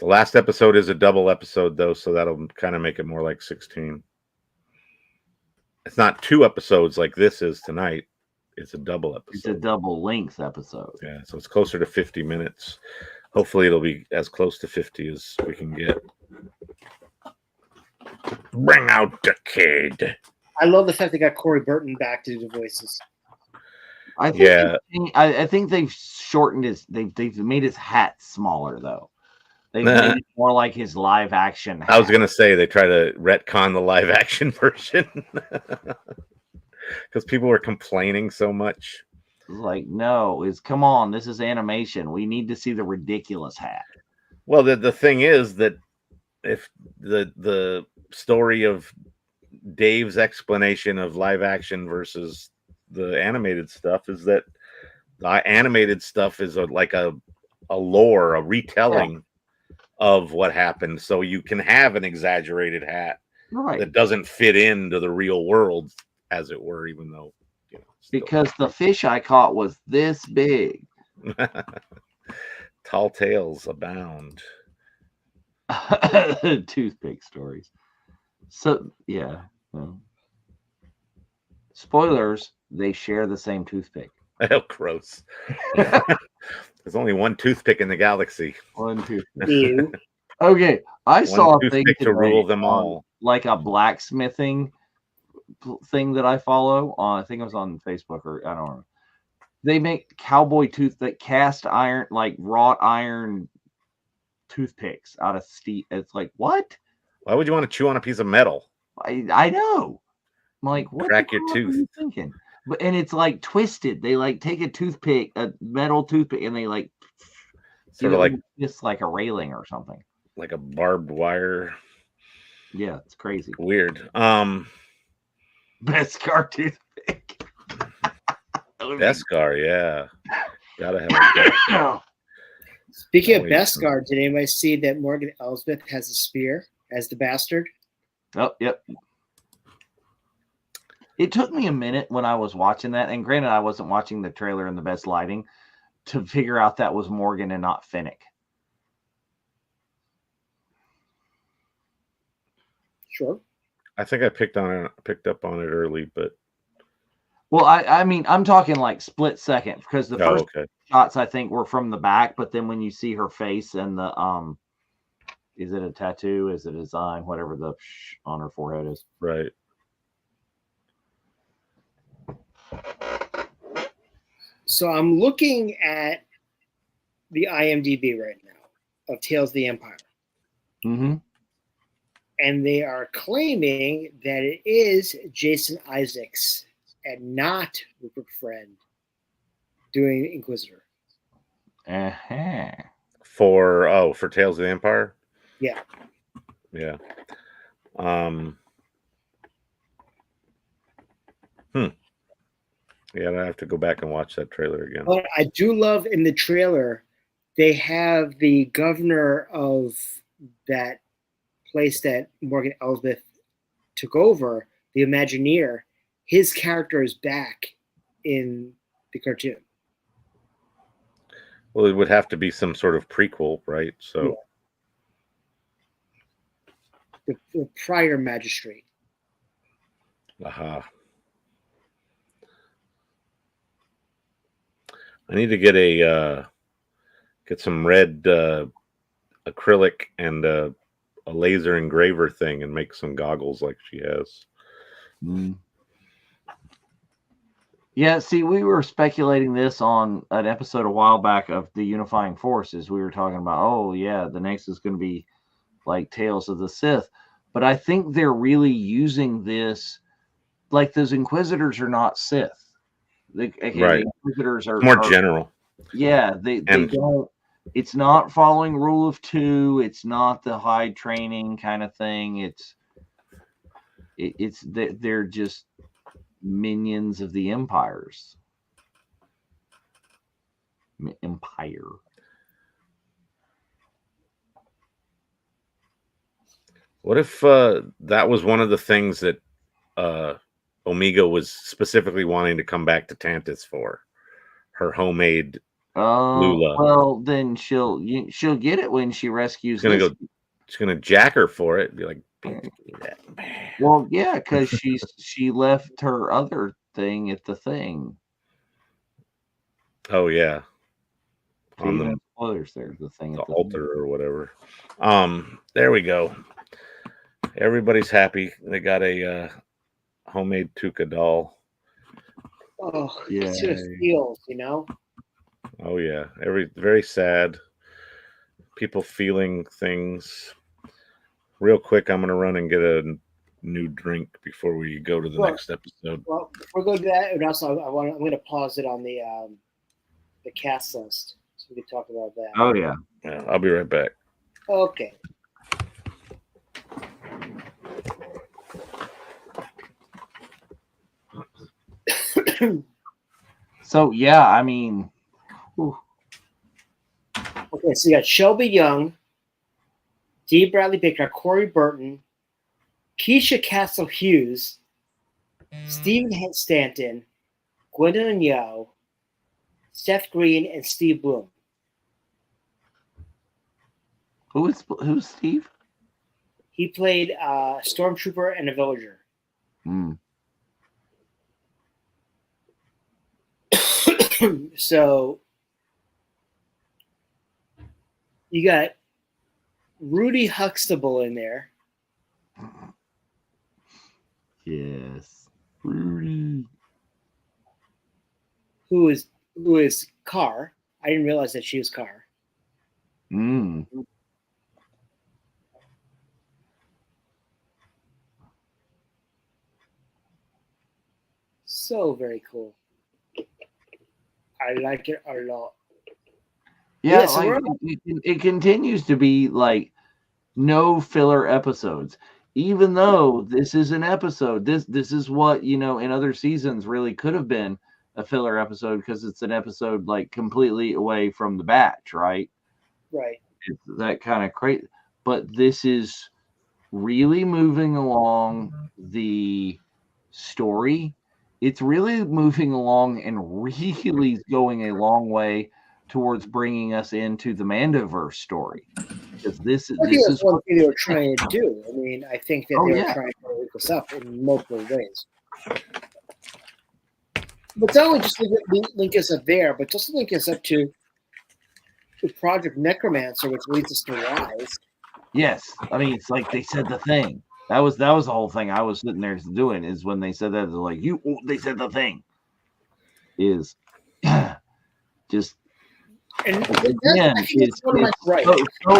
last episode is a double episode, though, so that'll kind of make it more like 16. It's not 2 episodes like this is tonight. It's a double episode. It's a double length episode. Yeah, so it's closer to 50 minutes. Hopefully it'll be as close to 50 as we can get. Bring out the kid. I love the fact they got Corey Burton back to do the voices. I think they've shortened his. They've made his hat smaller though. They've made it more like his live action hat. I was gonna say they try to retcon the live action version because people were complaining so much. Like, no, come on, this is animation. We need to see the ridiculous hat. Well, the thing is that if the story of Dave's explanation of live action versus the animated stuff is that the animated stuff is like a lore, a retelling of what happened. So you can have an exaggerated hat that doesn't fit into the real world, as it were, even though, you know, because the fish I caught was this big. Tall tales abound. Toothpick stories. So yeah. Spoilers, they share the same toothpick. Oh, gross. There's only one toothpick in the galaxy. One toothpick. Ew. Okay, I saw a thing toothpick to today rule them on, all. like a blacksmithing thing that I follow on. I think it was on Facebook or I don't know. They make cowboy cast iron, like wrought iron toothpicks out of steel. It's like, what? Why would you want to chew on a piece of metal? I know. I'm like, what Crack the your fuck tooth. are you thinking? And it's like twisted. They like take a metal toothpick, and they like Sort of like just like a railing or something. Like a barbed wire. Yeah, it's crazy. Weird. Beskar toothpick. Beskar, yeah. Gotta have a Speaking of Beskar, did anybody see that Morgan Elsbeth has a spear as the bastard? Oh, yep. It took me a minute when I was watching that, and granted, I wasn't watching the trailer in the best lighting, to figure out that was Morgan and not Finnick. Sure. I think I picked up on it early, but well, I mean, I'm talking like split second, because the first okay. shots I think were from the back, but then when you see her face and the is it a tattoo? Is it a design? Whatever the on her forehead is. Right. So I'm looking at the IMDb right now of Tales of the Empire. Mm-hmm. And they are claiming that it is Jason Isaacs and not Rupert Friend doing Inquisitor. Uh-huh. For Tales of the Empire? Yeah. Yeah. Yeah, I have to go back and watch that trailer again. But I do love in the trailer, they have the governor of that place that Morgan Elsbeth took over, the Imagineer. His character is back in the cartoon. Well, it would have to be some sort of prequel, right? So the prior magistrate. Aha. I need to get some red acrylic and a laser engraver thing and make some goggles like she has. Mm. Yeah, see, we were speculating this on an episode a while back of the Unifying Forces. We were talking about, oh yeah, the next is going to be like Tales of the Sith. But I think they're really using this, like those Inquisitors are not Sith. Right. The Inquisitors are more general. Yeah, they don't. It's not following Rule of Two. It's not the high training kind of thing. They're just minions of the empires. Empire. What if that was one of the things that Omega was specifically wanting to come back to Tantus for? Her homemade Lula. Well, then she'll get it when she rescues. She's gonna jack her for it. Be like, give me that. Well, yeah, because she left her other thing at the thing. Oh yeah, So on the spoilers there. The thing, the altar or whatever. There we go. Everybody's happy. They got a homemade Tuca doll. Oh, yeah. It sort of feels, you know. Oh yeah, very sad. People feeling things. Real quick, I'm gonna run and get a new drink before we go to the next episode. Well, before we go to that, and also I'm going to pause it on the cast list so we can talk about that. Oh yeah. Yeah, I'll be right back. Okay. So yeah, I mean, whew. Okay, so you got Shelby Young, Dee Bradley Baker, Corey Burton, Keisha Castle Hughes, Stephen Stanton, Gwendolyn Yao, Seth Green, and Steve Bloom. Who's Steve? He played Stormtrooper and a Villager. Hmm. So you got Rudy Huxtable in there. Yes. Rudy. Who is Carr. I didn't realize that she was Carr. Mm. So very cool. I like it a lot. Yeah, so like it continues to be like no filler episodes. Even though this is an episode, this is what, in other seasons really could have been a filler episode because it's an episode like completely away from the batch, right? Right. It's that kind of crazy. But this is really moving along the story. It's really moving along and really going a long way towards bringing us into the Mandoverse story. Because this I think is that's one thing they were trying to do. I mean, I think that they were yeah. trying to link this up in multiple ways. But not only just link us up there, but just link us up to the Project Necromancer, which leads us to Rise. Yes, I mean it's like they said the thing. That was the whole thing I was sitting there doing is when they said that they're like they said the thing is just And again it's so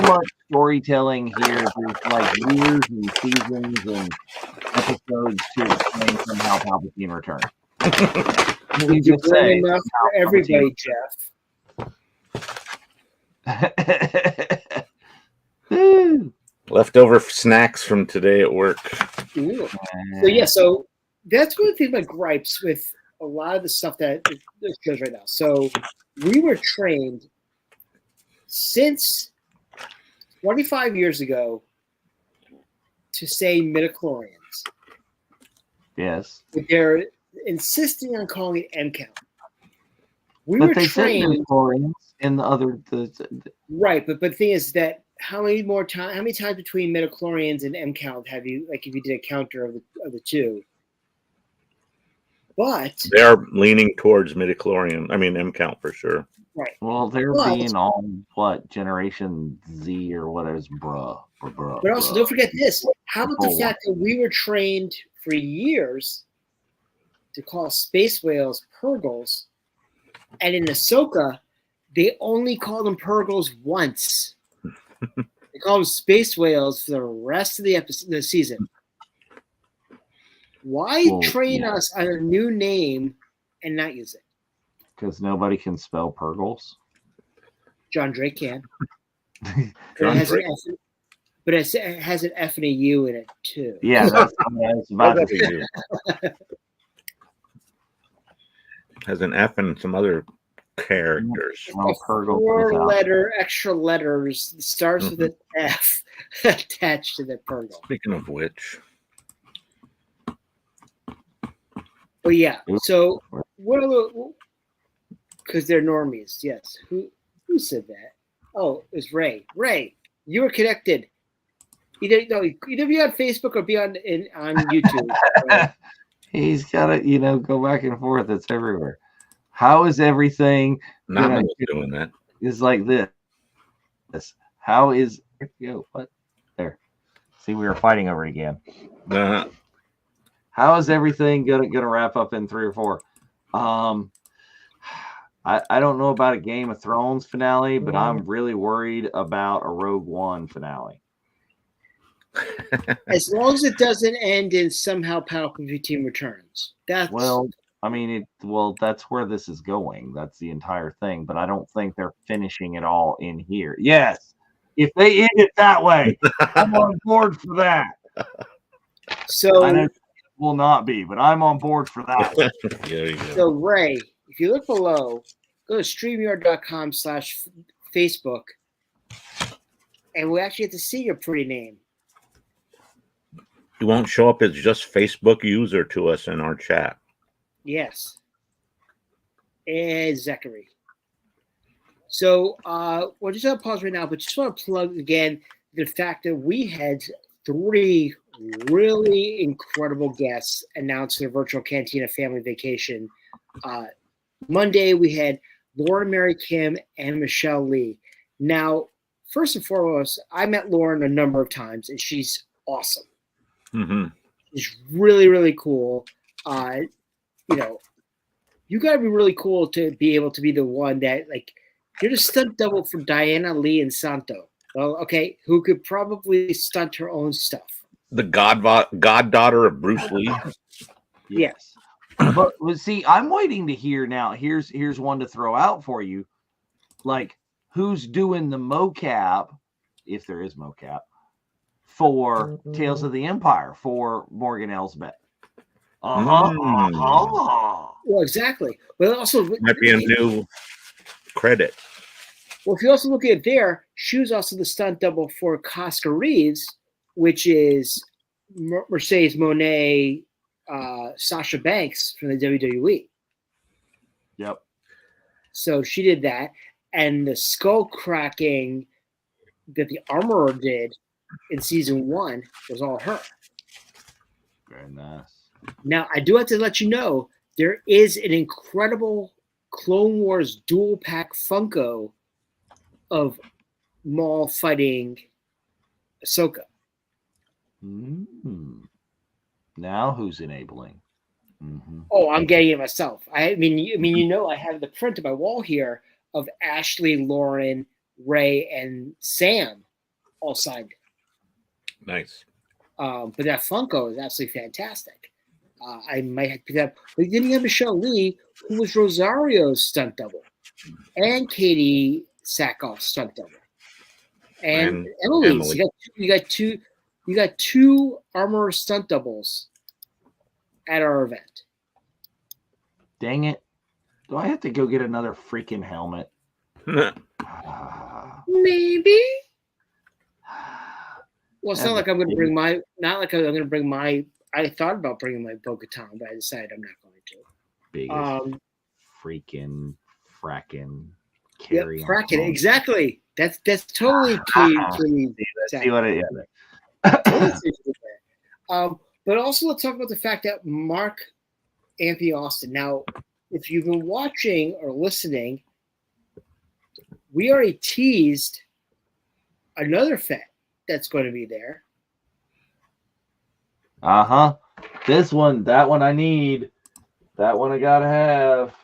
much storytelling here. There's like years and seasons and episodes to explain somehow Palpatine returned. You just say enough for everybody, Jeff. Leftover snacks from today at work. Ooh. So that's one of the things my gripes with a lot of the stuff that shows right now. So we were trained since 25 years ago to say midichlorians. Yes. But they're insisting on calling it M count. We but were they trained said midichlorians in the other right, but the thing is that how many times between midichlorians and M count have you, like if you did a counter of the two? But they are leaning towards midichlorian. I mean M count for sure. Right. Well, they're being on what Generation Z or what is bruh. But also, don't forget this. How about the fact that we were trained for years to call space whales purgles, and in Ahsoka, they only call them purgles once. They call them space whales for the rest of the season. Why train us on a new name and not use it? Because nobody can spell purgles. John Drake can. John Drake. But it has an F and a U in it too. Yeah, that's about to do. Has an F and some other characters. Well, Four-letter extra letters starts with an F attached to the purgle. Speaking of which. Oh yeah. So what are the? Because they're normies. Yes. Who said that? Oh, it was Ray. Ray, you were connected. Either be on Facebook or be on YouTube. Right? He's got to go back and forth. It's everywhere. How is everything? Not doing that. It's like this. How is what? There. See, we were fighting over it again. Uh-huh. How is everything gonna wrap up in 3 or 4? I don't know about a Game of Thrones finale, but I'm really worried about a Rogue One finale. As long as it doesn't end in somehow Palpatine returns. That's that's where this is going. That's the entire thing. But I don't think they're finishing it all in here. Yes, if they end it that way, I'm on board for that. So I know it will not be, but I'm on board for that. So Ray, if you look below, go to StreamYard.com/Facebook, and we actually get to see your pretty name. You won't show up as just Facebook user to us in our chat. Yes. Zachary. So we're just going to pause right now, but just want to plug again the fact that we had 3 really incredible guests announced their virtual Cantina family vacation Monday, we had Lauren Mary Kim and Michelle Lee. Now, first and foremost, I met Lauren a number of times, and she's awesome. Mm-hmm. She's really, really cool. You know, you got to be really cool to be able to be the one that, like, you're the stunt double for Diana Lee and Santo. Well, okay, who could probably stunt her own stuff. The goddaughter of Bruce Lee. Yes. But see, I'm waiting to hear now. Here's one to throw out for you. Like, who's doing the mocap, if there is mocap, for Tales of the Empire for Morgan Elsbeth? Well, exactly. But also Might be a new credit. Well, if you also look at it there, she was also the stunt double for Casca Reeves, which is Mercedes Monet, Sasha Banks from the WWE. Yep. So she did that. And the skull cracking that the Armorer did in season 1 was all her. Very nice. Now, I do have to let you know, there is an incredible Clone Wars dual pack Funko of Maul fighting Ahsoka. Now who's enabling? Oh, I'm getting it myself. I mean, you know, I have the print on my wall here of Ashley, Lauren, Ray, and Sam all signed. Nice. But that Funko is absolutely fantastic. I might have to pick that up. But then you have Michelle Lee, who was Rosario's stunt double, and Katie Sackhoff's stunt double, and Emily's. You got two Armorer stunt doubles at our event. Dang it! Do I have to go get another freaking helmet? Maybe. Well, it's not like I'm going to bring my. Not like I'm going to bring my. I thought about bringing my Bo-Katan, but I decided I'm not going to. Biggest freaking fracking carry. Yeah, fracking. Exactly. That's totally key for me. See what it is. But also let's talk about the fact that Mark Anthony Austin. Now, if you've been watching or listening, we already teased another Fett that's going to be there. This one, that one I need. That one I gotta have.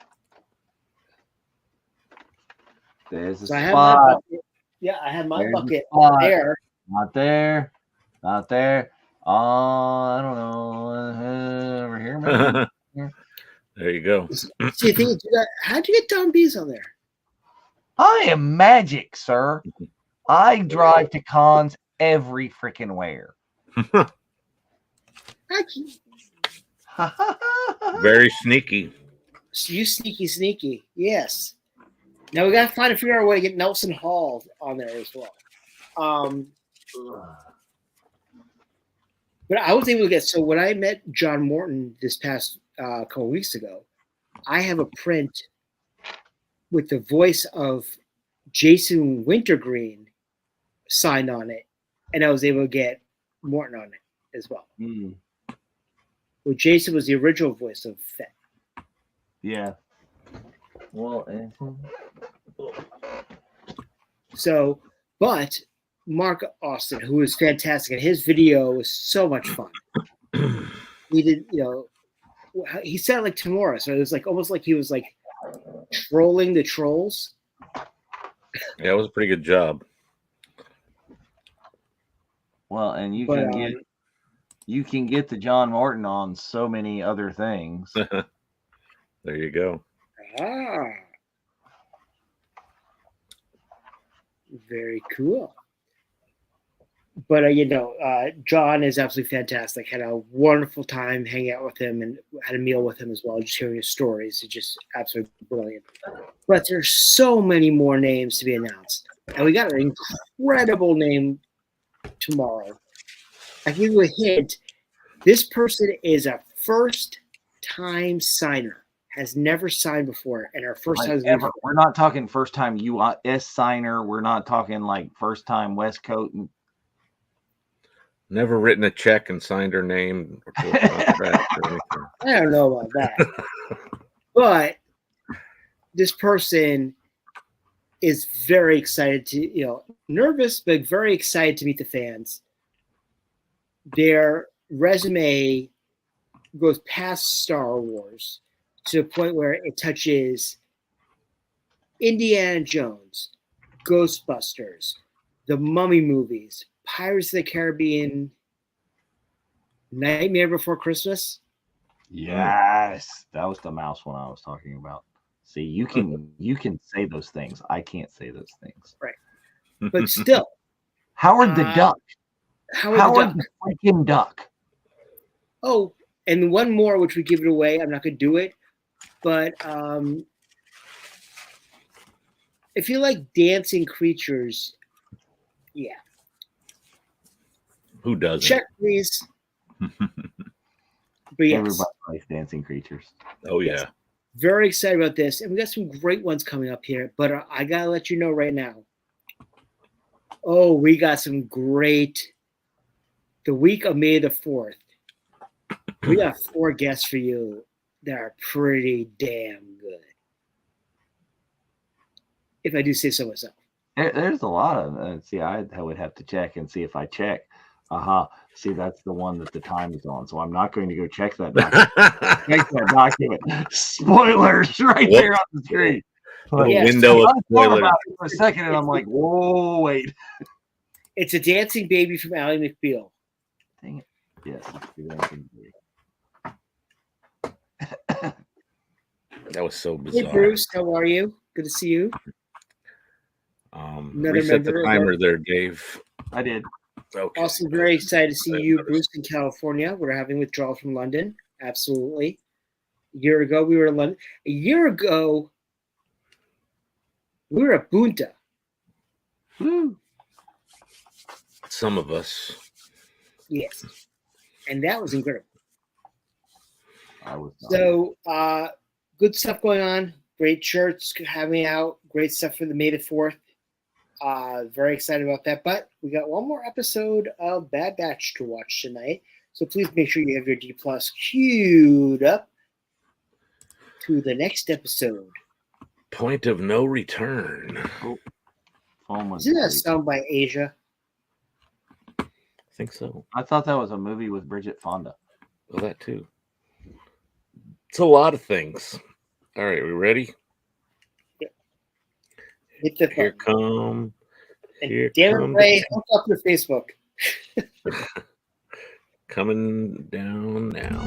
There's a spot. I have my bucket there. Not there. Not there. I don't know. Over here, maybe. There you go. See, how'd you get Don B's on there? I am magic, sir. I drive to cons every freaking where. Very sneaky. You sneaky. Yes. Now we got to figure out a way to get Nelson Hall on there as well. But I was able to get. So when I met John Morton this past couple weeks ago, I have a print with the voice of Jason Wintergreen signed on it, and I was able to get Morton on it as well. Well, Jason was the original voice of Fett. Yeah. Well, so, but Mark Austin, who was fantastic, and his video was so much fun. He did, he sounded like Tamora, so it was like almost like he was like trolling the trolls. Yeah, it was a pretty good job. Well, and you can get the John Morton on so many other things. There you go. Very cool. But John is absolutely fantastic. Had a wonderful time hanging out with him and had a meal with him as well. Just hearing his stories, it's just absolutely brilliant. But there's so many more names to be announced, and we got an incredible name tomorrow. I give you a hint. This person is a first-time signer. Has never signed before, and our first time ever. We're not talking first time US signer. We're not talking like first time West Coast. Never written a check and signed her name. I don't know about that, but this person is very excited to, nervous, but very excited to meet the fans. Their resume goes past Star Wars to the point where it touches Indiana Jones, Ghostbusters, the Mummy movies, Pirates of the Caribbean, Nightmare Before Christmas. Yes, that was the mouse one I was talking about. See, you can say those things. I can't say those things. Right. But still. Howard the Duck. Howard the freaking Duck. Oh, and one more, which we give it away. I'm not going to do it. But if you like dancing creatures, yeah. Who doesn't? Check, please. But yes. Everybody likes dancing creatures. Oh, yeah. Yes. Very excited about this. And we got some great ones coming up here. But I got to let you know right now. Oh, we got some great. The week of May the 4th. We got 4 guests for you that are pretty damn good. If I do say so myself. There's a lot of see, I would have to check and see if I check. See, that's the one that the time is on. So I'm not going to go check that document. Spoilers right there on the screen. But yes, window of spoilers. About it for a second, and I'm like, whoa, wait. It's a dancing baby from Ally McBeal. Dang it. Yes, it's the dancing baby. That was so bizarre. Hey, Bruce, how are you? Good to see you. Reset the timer there, Dave. I did. Okay. Also, very excited to see you, Bruce, in California. We're having withdrawal from London. Absolutely. A year ago, we were in London. A year ago, we were at Bunta. Woo. Some of us. Yes. And that was incredible. I was not. So, good stuff going on. Great shirts having out. Great stuff for the May the 4th. Very excited about that. But we got one more episode of Bad Batch to watch tonight. So please make sure you have your D+ queued up to the next episode. Point of no return. Isn't that a song by Asia? I think so. I thought that was a movie with Bridget Fonda. Well, that too. It's a lot of things. All right, we ready? Yeah. Hit the Here button. come. Here Damn come it, Ray, hook up your Facebook. Coming down now.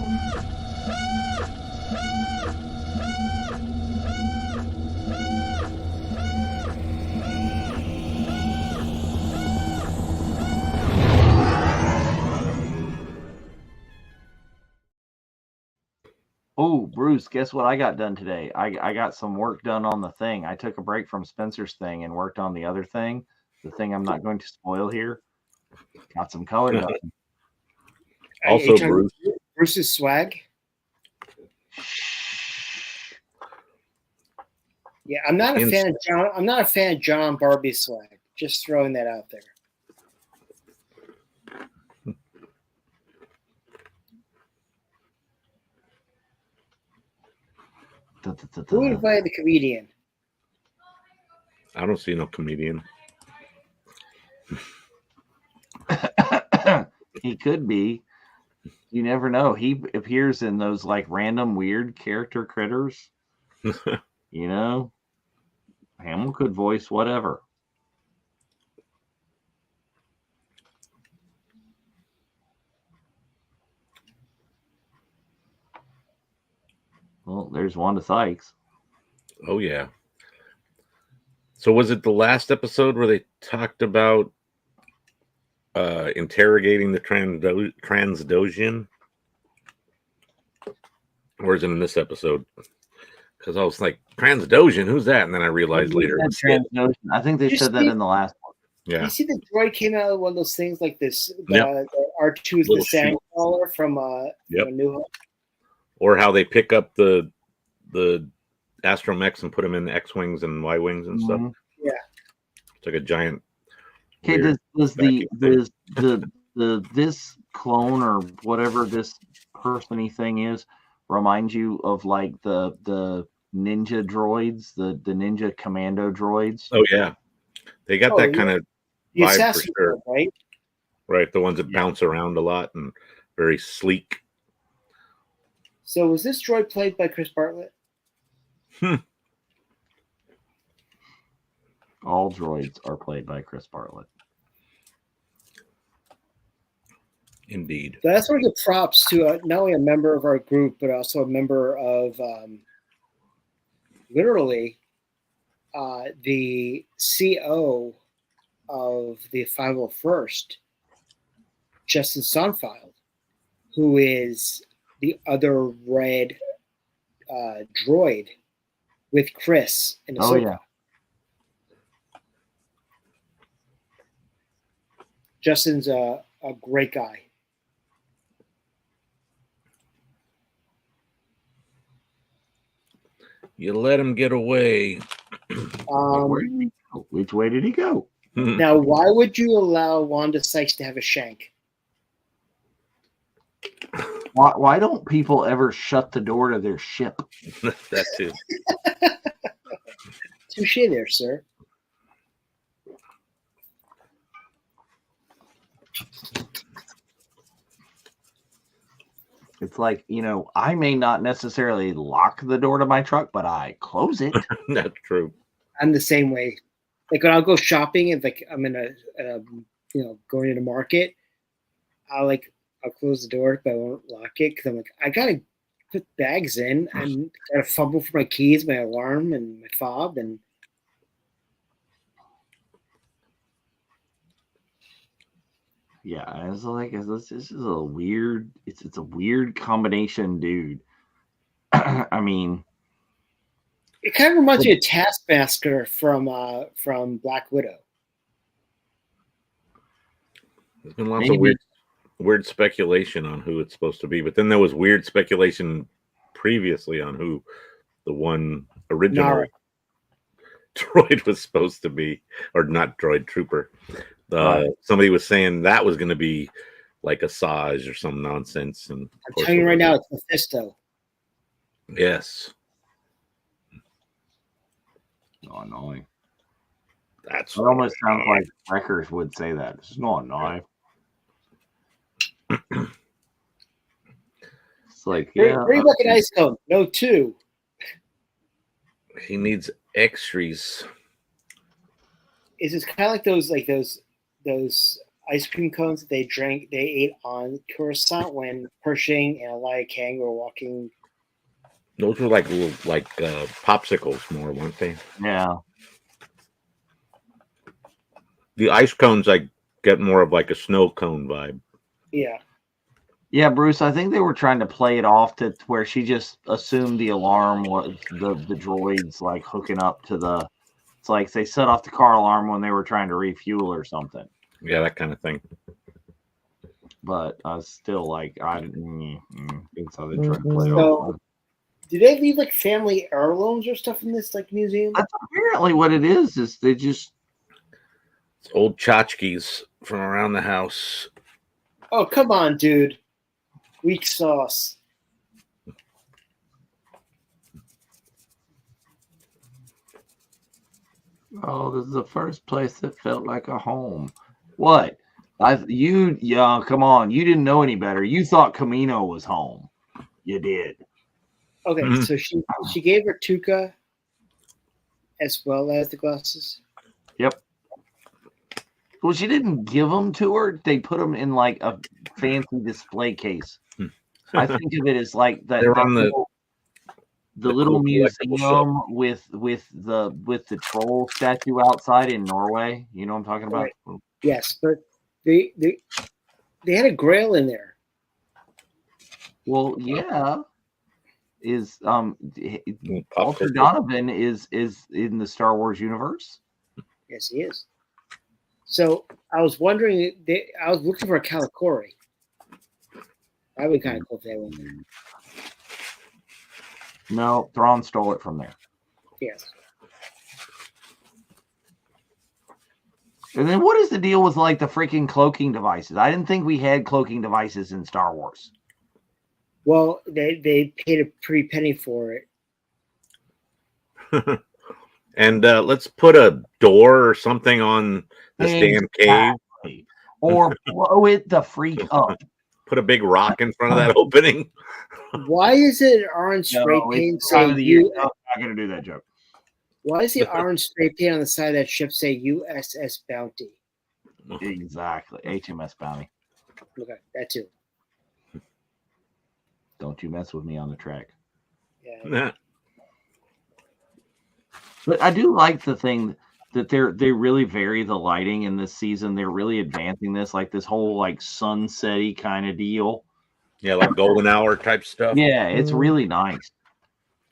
Oh, Bruce, guess what I got done today? I got some work done on the thing. I took a break from Spencer's thing and worked on the other thing. The thing I'm not going to spoil here. Got some color done. Also, Bruce. Bruce's swag. Yeah, I'm not a fan of John. I'm not a fan of John Barbie's swag. Just throwing that out there. Who invited the comedian? I don't see no comedian. He could be. You never know. He appears in those like random weird character critters. You know, Hamill could voice whatever. Well, there's Wanda Sykes. Oh, yeah. So was it the last episode where they talked about interrogating the Transdojian? Or is it in this episode? Because I was like, Transdojian, who's that? And then I realized later. I think they said that in the last one. Yeah. You see the droid came out with one of those things like this. Yep. R2 is the Sandcrawler from New Hope. Or how they pick up the astromechs and put them in X-wings and Y-wings and stuff. Yeah. It's like a giant. Okay, does this clone or whatever this person-y thing is remind you of like the ninja droids, the ninja commando droids. Oh yeah, they got that kind of the vibe for assassin, sure. right? Right, the ones that bounce around a lot and very sleek. So was this droid played by Chris Bartlett? All droids are played by Chris Bartlett. Indeed. So that's want to give props to not only a member of our group, but also a member of literally the CO of the 501st, Justin Sonfeld, who is the other red droid with Chris in Ahsoka. Oh yeah. Justin's a great guy. You let him get away. Where did he go? Which way did he go? Now, why would you allow Wanda Sykes to have a shank? Why don't people ever shut the door to their ship? That too. Touche there, sir. It's like, I may not necessarily lock the door to my truck, but I close it. That's true. I'm the same way. Like when I'll go shopping, and like I'm in going in a market, I'll close the door, but I won't lock it because I'm like, I gotta put bags in and gotta fumble for my keys, my alarm, and my fob, and Yeah, it's like this is a weird. It's a weird combination, dude. I mean, it kind of reminds me of Taskmaster from Black Widow. There's been lots of weird speculation on who it's supposed to be, but then there was weird speculation previously on who the one original droid was supposed to be, or not droid, trooper. Somebody was saying that was going to be like a Asajj or some nonsense. And I'm telling you right now, it's Mephisto. Yes. Oh, annoying. That's it almost sounds like Wreckers would say that. It's not annoying. It's like, bring back an ice cone. No, two. He needs extras. Is it kind of like those ice cream cones that they ate on Coruscant when Pershing and Elia Kang were walking? Those were like little popsicles more, weren't they? Yeah. The ice cones, I get more of like a snow cone vibe. Yeah. Yeah, Bruce, I think they were trying to play it off to where she just assumed the alarm was the droids like hooking up to the. It's like they set off the car alarm when they were trying to refuel or something. Yeah, that kind of thing. But I was still like, I think so. They tried to play it off. Did they leave like family heirlooms or stuff in this museum? That's apparently what it is. Is they just it's old tchotchkes from around the house. Oh, come on, dude. Weak sauce. Oh, this is the first place that felt like a home. What? Come on. You didn't know any better. You thought Camino was home. You did. Okay, so she gave her Tuca as well as the glasses? Yep. Well, she didn't give them to her. They put them in like a fancy display case. I think of it as like that. They're on the little museum with the troll statue outside in Norway. You know what I'm talking about? Right. Yes, but they had a grail in there. Well, yeah. Is Walter Donovan is in the Star Wars universe? Yes, he is. So I was wondering. I was looking for a Calicori. That would be kind of cool if they went there. No, Thrawn stole it from there. Yes. And then what is the deal with like the freaking cloaking devices? I didn't think we had cloaking devices in Star Wars. Well, they paid a pretty penny for it. And let's put a door or something on this damn cave. Exactly. Or blow it the freak up. Put a big rock in front of that opening. Why is it orange spray paint it's time say of the year. U? No, I'm not gonna do that joke. Why is the orange spray paint on the side of that ship say USS Bounty? Exactly. HMS Bounty. Okay, that too. Don't you mess with me on the track. Yeah. Nah. But I do like the thing that they really vary the lighting in this season. They're really advancing this, like this whole like sunsetty kind of deal. Yeah, like golden hour type stuff. Yeah, it's really nice.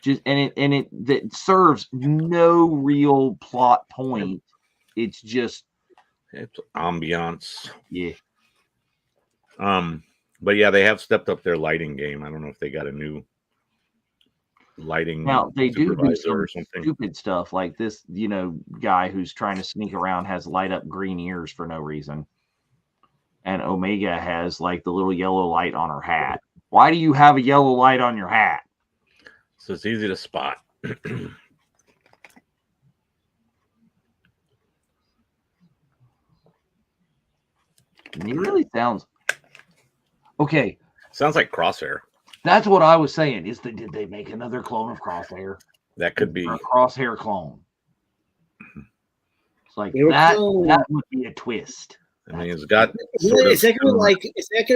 Just and it that serves no real plot point. It's just It's ambiance. yeah. But yeah, they have stepped up their lighting game. I don't know if they got a new lighting Now they do supervisor some or something. stupid stuff like this, guy who's trying to sneak around has light up green ears for no reason. And Omega has like the little yellow light on her hat. Why do you have a yellow light on your hat? So it's easy to spot. He really sounds okay. Sounds like Crosshair. That's what I was saying. Did they make another clone of Crosshair? That could be. Or a Crosshair clone. It's like They were that cloned. that would be a twist. I mean, it's got. Is that gonna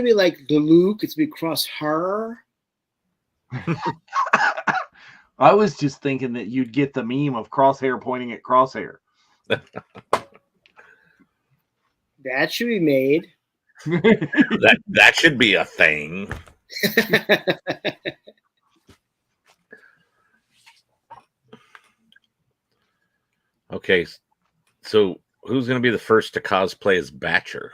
be like the Luke? It's gonna be cross her. I was just thinking that you'd get the meme of Crosshair pointing at Crosshair. That should be made. that should be a thing. Okay, so who's going to be the first to cosplay as Batcher?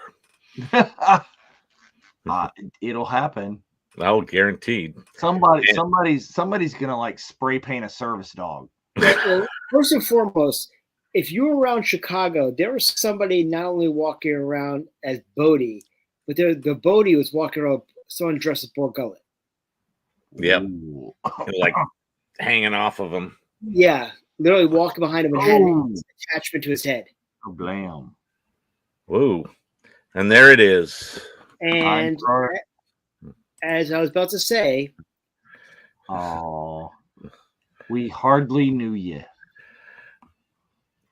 It'll happen. Oh, guaranteed. Somebody's gonna like spray paint a service dog. Well, first and foremost, if you were around Chicago, there was somebody not only walking around as Bodie, but the Bodie was walking around someone dressed as Bor Gullet. Yep. Like hanging off of him. Yeah, literally walking behind him and had an attachment to his head. Oh, blam. Woo. And there it is. And as I was about to say, oh, we hardly knew you.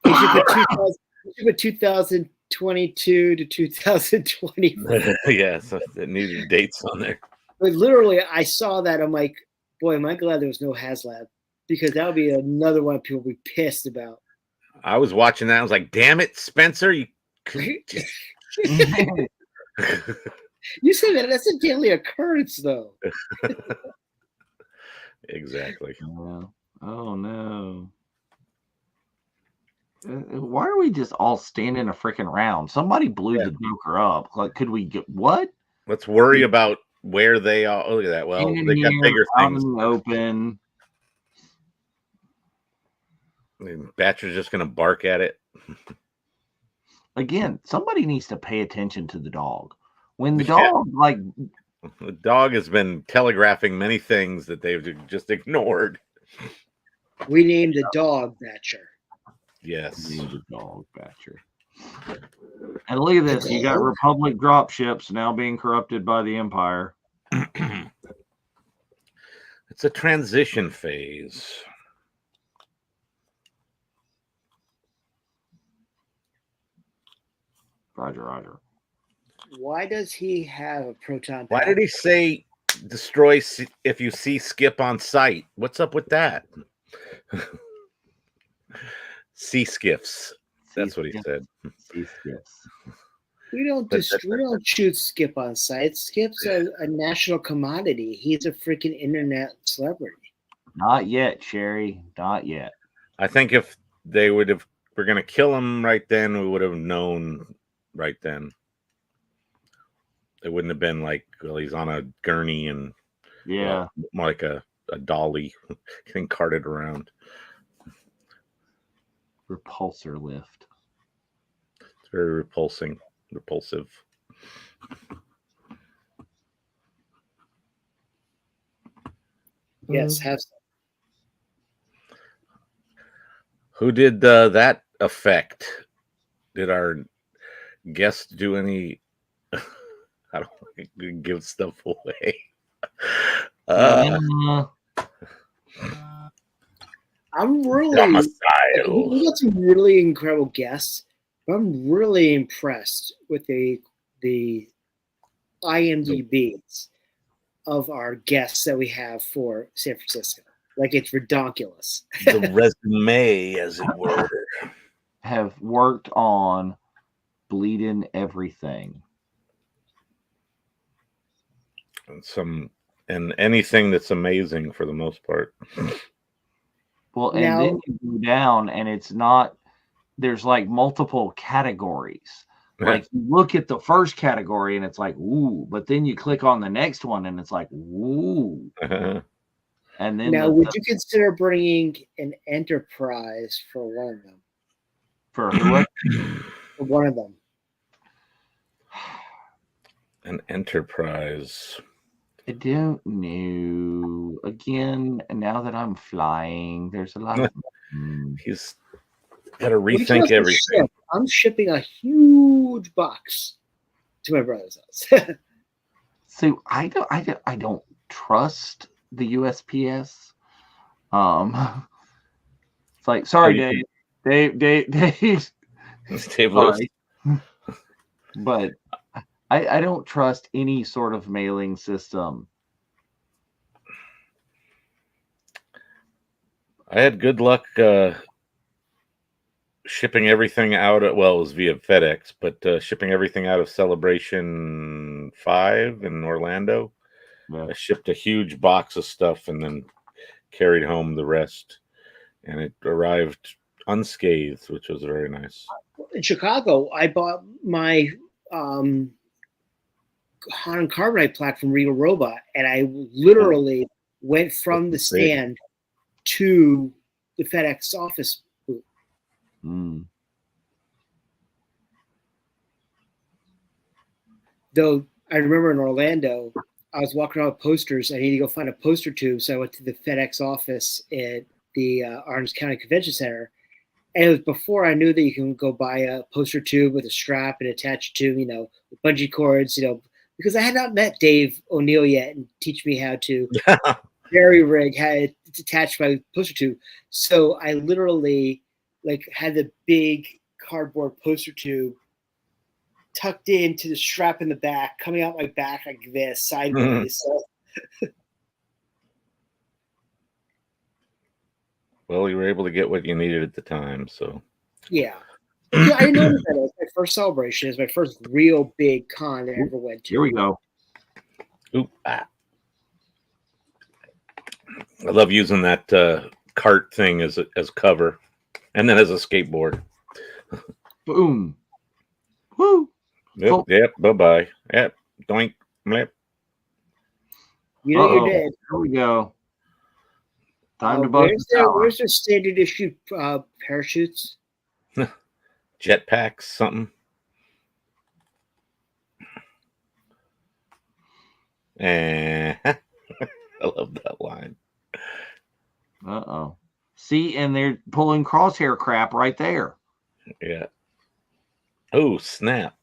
you should put 2022 to 2024. Yeah, so it needed dates on there. But literally, I saw that. I'm like, boy, am I glad there was no HasLab, because that would be another one people would be pissed about. I was watching that. I was like, damn it, Spencer. You just... You said that. That's a daily occurrence, though. Exactly. Oh, no. Why are we just all standing a freaking round? Somebody blew the Joker up. Like, could we get what? Let's worry about where they are. Oh, look at that. Well, they got bigger things. Out in the open. Batcher's just going to bark at it. Again, somebody needs to pay attention to the dog. When the dog, the dog has been telegraphing many things that they've just ignored. We named the dog Batcher. Yes. The dog Batcher. And look at this. You got Republic dropships now being corrupted by the Empire. It's a transition phase. Roger. Why does he have a proton? Why did he say destroy if you see Skip on sight? What's up with that? Sea skiffs. That's what he said. Sea skiffs. We don't shoot Skip on sight. Skip's a national commodity. He's a freaking internet celebrity. Not yet, Sherry. Not yet. I think if they were going to kill him right then, we would have known right then. It wouldn't have been like, well, he's on a gurney and more like a dolly getting carted around. Repulsor lift. It's very repulsive. Yes, have some. Who did that effect? Did our guest do any? I don't want to give stuff away. Yeah. I'm really Domicile. we got some really incredible guests. I'm really impressed with the IMDb's of our guests that we have for San Francisco. Like it's redonkulous. The resume, as it were. Have worked on bleeding everything. And anything that's amazing for the most part. Well, and Now- then you go down, and it's not. There's like multiple categories. Like you look at the first category, and it's like ooh, but then you click on the next one, and it's like ooh. And then Now, would you consider bringing an enterprise for one of them? for who? For one of them. An enterprise. I don't know. Again, now that I'm flying, there's a lot of. He's got to When it rethink comes to everything. ship, I'm shipping a huge box to my brother's house. So I don't trust the USPS. It's like sorry, Dave. Dave Lewis. But I don't trust any sort of mailing system. I had good luck shipping everything out. It was via FedEx, but shipping everything out of Celebration 5 in Orlando. Yeah. I shipped a huge box of stuff and then carried home the rest. And it arrived unscathed, which was very nice. In Chicago, I bought my Han and Carbonite plaque from Regal Robot, and I literally went from the stand to the FedEx office booth. Though I remember in Orlando, I was walking around with posters. I needed to go find a poster tube, so I went to the FedEx office at the Orange County Convention Center. And it was before I knew that you can go buy a poster tube with a strap and attach it to, bungee cords, because I had not met Dave O'Neill yet and teach me how to jerry rig, how to attach my poster tube. So I literally had the big cardboard poster tube tucked into the strap in the back, coming out my back like this, sideways. So. Well, you were able to get what you needed at the time, so. Yeah. I didn't know that. It was my first celebration. It was my first real big con I ever went to. Here we go. Oop, ah. I love using that cart thing as cover, and then as a skateboard. Boom. Woo. Yep, Oh. yep, bye-bye. Yep, doink, blip. You know you're dead. Here we go. Time to bust where's their standard issue parachutes? Jetpacks, something. I love that line. See, and they're pulling crosshair crap right there. Yeah. Oh, snap.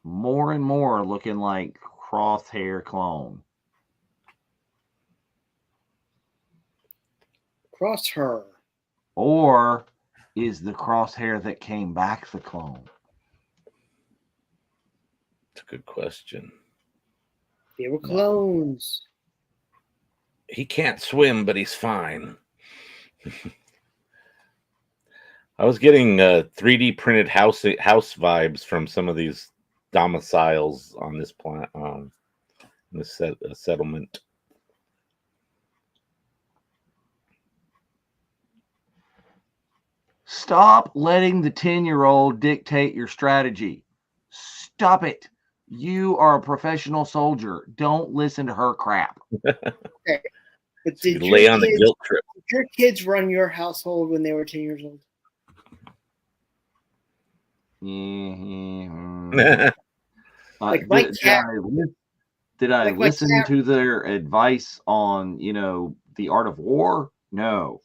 More and more looking like crosshair clone. Crosshair. Or is the crosshair that came back the clone? That's a good question. They were clones. He can't swim, but he's fine. I was getting 3D printed house vibes from some of these domiciles on this planet, this settlement. Stop letting the 10-year-old dictate your strategy. Stop it. You are a professional soldier. Don't listen to her crap. Okay. But You lay on the guilt trip. Did your kids run your household when they were 10 years old? Like my cat. Did I Like my listen cat. to their advice on, the art of war? No.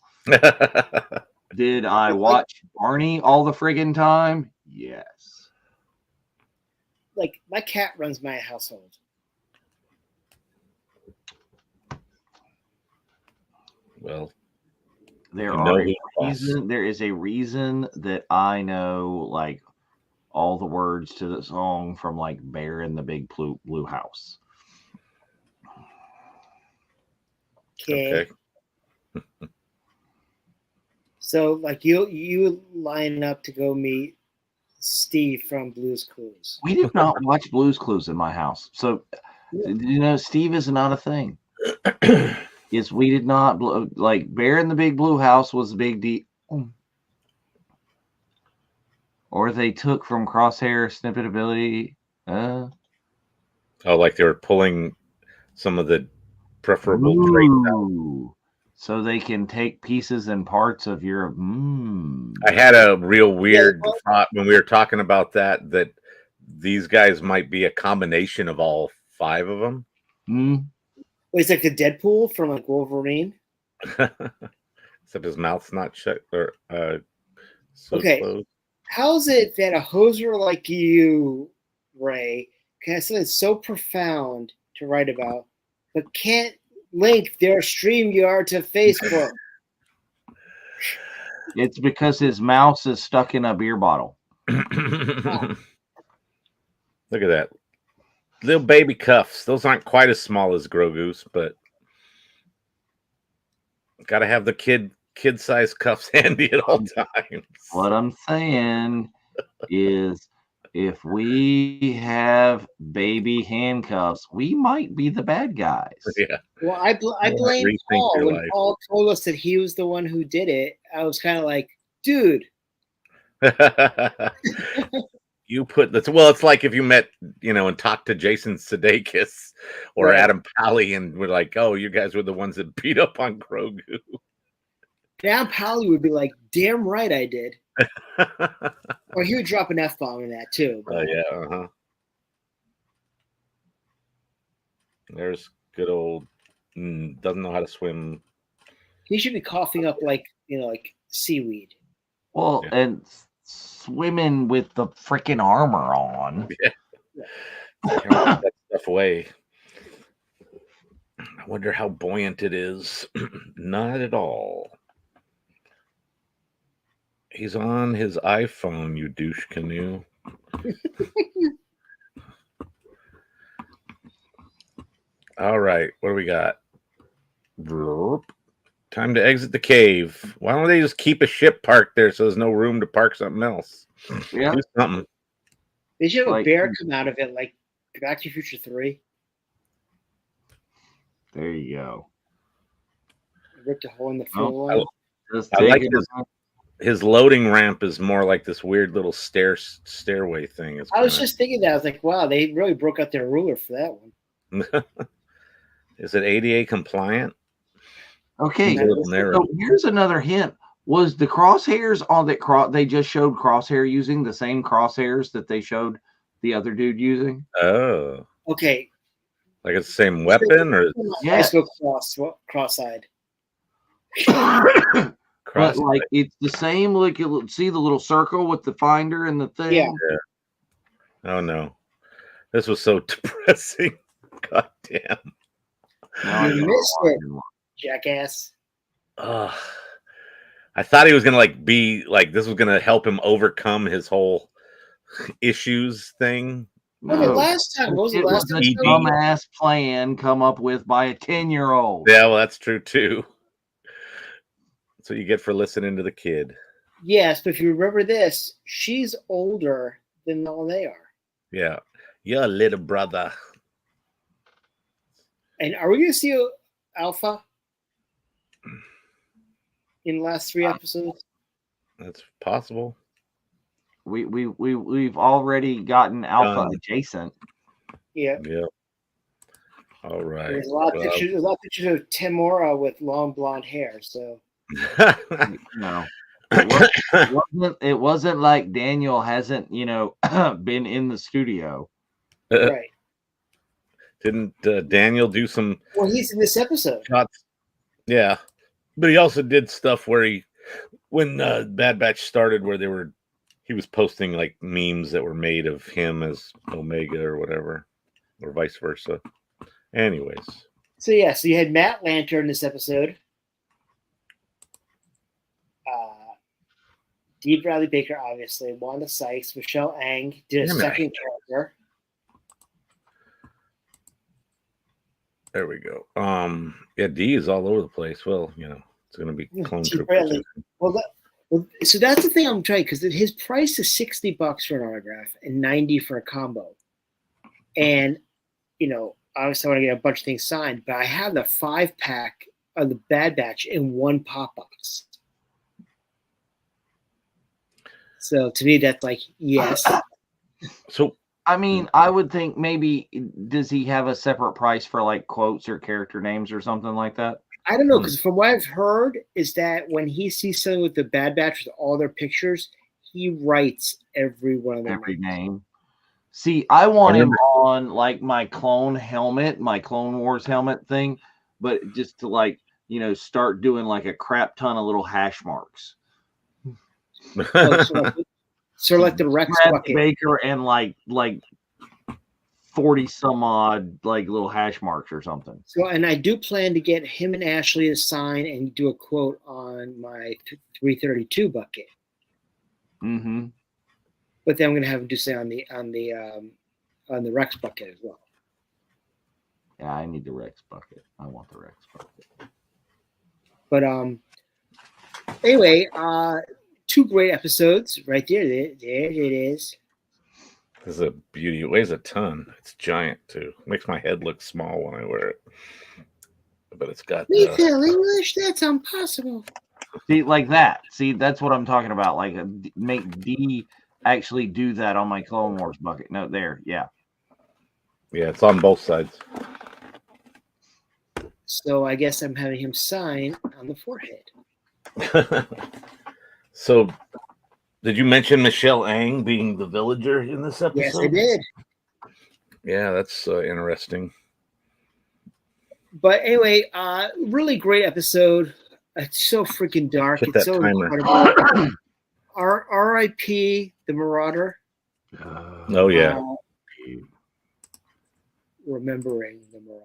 Did I watch Barney all the friggin' time? Yes. Like, my cat runs my household. Well, There you know are a who's boss. reason. There is a reason that I know like all the words to the song from like Bear in the Big Blue House. Okay. So, like, you line up to go meet Steve from Blue's Clues. We did not watch Blue's Clues in my house. So, did you know Steve is not a thing? Yes, we did not. Like, Bear in the Big Blue House was a big deal. Or they took from Crosshair snippet ability. Oh, like they were pulling some of the preferable traits out. Ooh. So they can take pieces and parts of your. I had a real weird thought when we were talking about that these guys might be a combination of all 5 of them. It's like the Deadpool from like Wolverine. Except his mouth's not shut or so Okay. closed. How is it that a hoser like you, Ray, can have something so profound to write about, but can't link their StreamYard to Facebook? It's because his mouse is stuck in a beer bottle. Look at that. Little baby cuffs. Those aren't quite as small as Grogu's, but got to have the kid-size cuffs handy at all times. What I'm saying is if we have baby handcuffs, we might be the bad guys. Yeah. Well, I blame Paul. When Paul told us that he was the one who did it, I was kind of like, dude. You put the well, it's like if you met, and talked to Jason Sudeikis or Adam Pally and were like, oh, you guys were the ones that beat up on Grogu. Adam Pally would be like, damn right I did. Or he would drop an F-bomb in that too. Oh, yeah. There's good old doesn't know how to swim. He should be coughing up like seaweed. Well, and swimming with the freaking armor on. Yeah. Can't that stuff away. I wonder how buoyant it is. Not at all. He's on his iPhone, you douche canoe. All right, what do we got? Time to exit the cave. Why don't they just keep a ship parked there so there's no room to park something else? Yeah. Do something. They should have a bear come out of it like Back to the Future 3. There you go. Ripped a hole in the fuel line. I like his loading ramp is more like this weird little stairway thing. I was just thinking that. I was like, wow, they really broke out their ruler for that one. Is it ADA compliant? Okay, so here's another hint. Was the crosshairs on that they just showed Crosshair using the same crosshairs that they showed the other dude using? Oh. Okay. Like it's the same weapon or cross-eyed. But like it's the same, like you see the little circle with the finder and the thing. Yeah. Oh no. This was so depressing. God damn. You missed it, jackass. I thought he was gonna be like this was gonna help him overcome his whole issues thing. Well, the last time what was the last time? Dumbass plan come up with by a 10-year-old. Yeah, well, that's true too. That's what you get for listening to the kid. Yes, but if you remember this, she's older than all they are. Yeah, your little brother. And are we going to see Alpha in the last 3 episodes? That's possible. We've already gotten Alpha adjacent. Yeah. Yeah. All right. There's a lot of pictures of Tamora with long blonde hair. So. No. It wasn't like Daniel hasn't, been in the studio. Right. Didn't Daniel do some? Well, he's in this episode. Shots? Yeah, but he also did stuff where he when Bad Batch started, where he was posting like memes that were made of him as Omega or whatever, or vice versa. Anyways, so you had Matt Lanter in this episode. Dee Bradley Baker, obviously. Wanda Sykes, Michelle Ang did a second character. There we go. Yeah, D is all over the place. Well, it's going to be Clone Troopers. Bradley. Well, so that's the thing I'm trying, because his price is $60 for an autograph and $90 for a combo. And, obviously I want to get a bunch of things signed, but I have the 5-pack of the Bad Batch in one pop box. So to me, that's like, yes. So, I mean, I would think maybe, does he have a separate price for like quotes or character names or something like that? I don't know, because from what I've heard is that when he sees something with the Bad Batch with all their pictures, he writes every one of them. Every name. See, I want him on like my clone helmet, my Clone Wars helmet thing, but just to like, start doing like a crap ton of little hash marks. So like the Rex bucket. Baker and like 40 some odd like little hash marks or something. So, and I do plan to get him and Ashley to sign and do a quote on my 332 bucket. Mm-hmm. But then I'm going to have him do say on the Rex bucket as well. Yeah, I need the Rex bucket. I want the Rex bucket. But anyway, 2 great episodes right there. There it is. This is a beauty. It weighs a ton. It's giant too. Makes my head look small when I wear it. But it's got. Me feel English? That's impossible. See, like that. See, that's what I'm talking about. Like, make D actually do that on my Clone Wars bucket. No, there. Yeah. Yeah, it's on both sides. So I guess I'm having him sign on the forehead. So, did you mention Michelle Ang being the villager in this episode? Yes, I did. Yeah, that's interesting. But anyway, really great episode. It's so freaking dark. Hit it's that so timer. incredible. R.I.P. the Marauder. Oh yeah. Remembering the Marauder.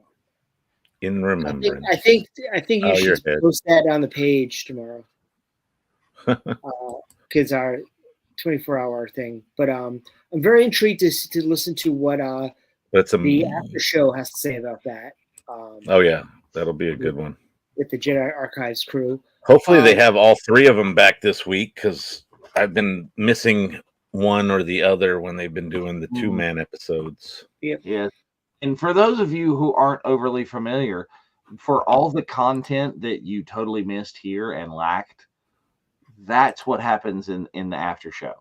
In remembrance. I think you should post that on the page tomorrow. Because our 24-hour thing. But I'm very intrigued to listen to what the after show has to say about that. Oh yeah, that'll be a good one. With the Jedi Archives crew. Hopefully they have all 3 of them back this week, because I've been missing one or the other when they've been doing the 2-man episodes. Yep. Yeah. And for those of you who aren't overly familiar, for all the content that you totally missed here and lacked, that's what happens in the after show.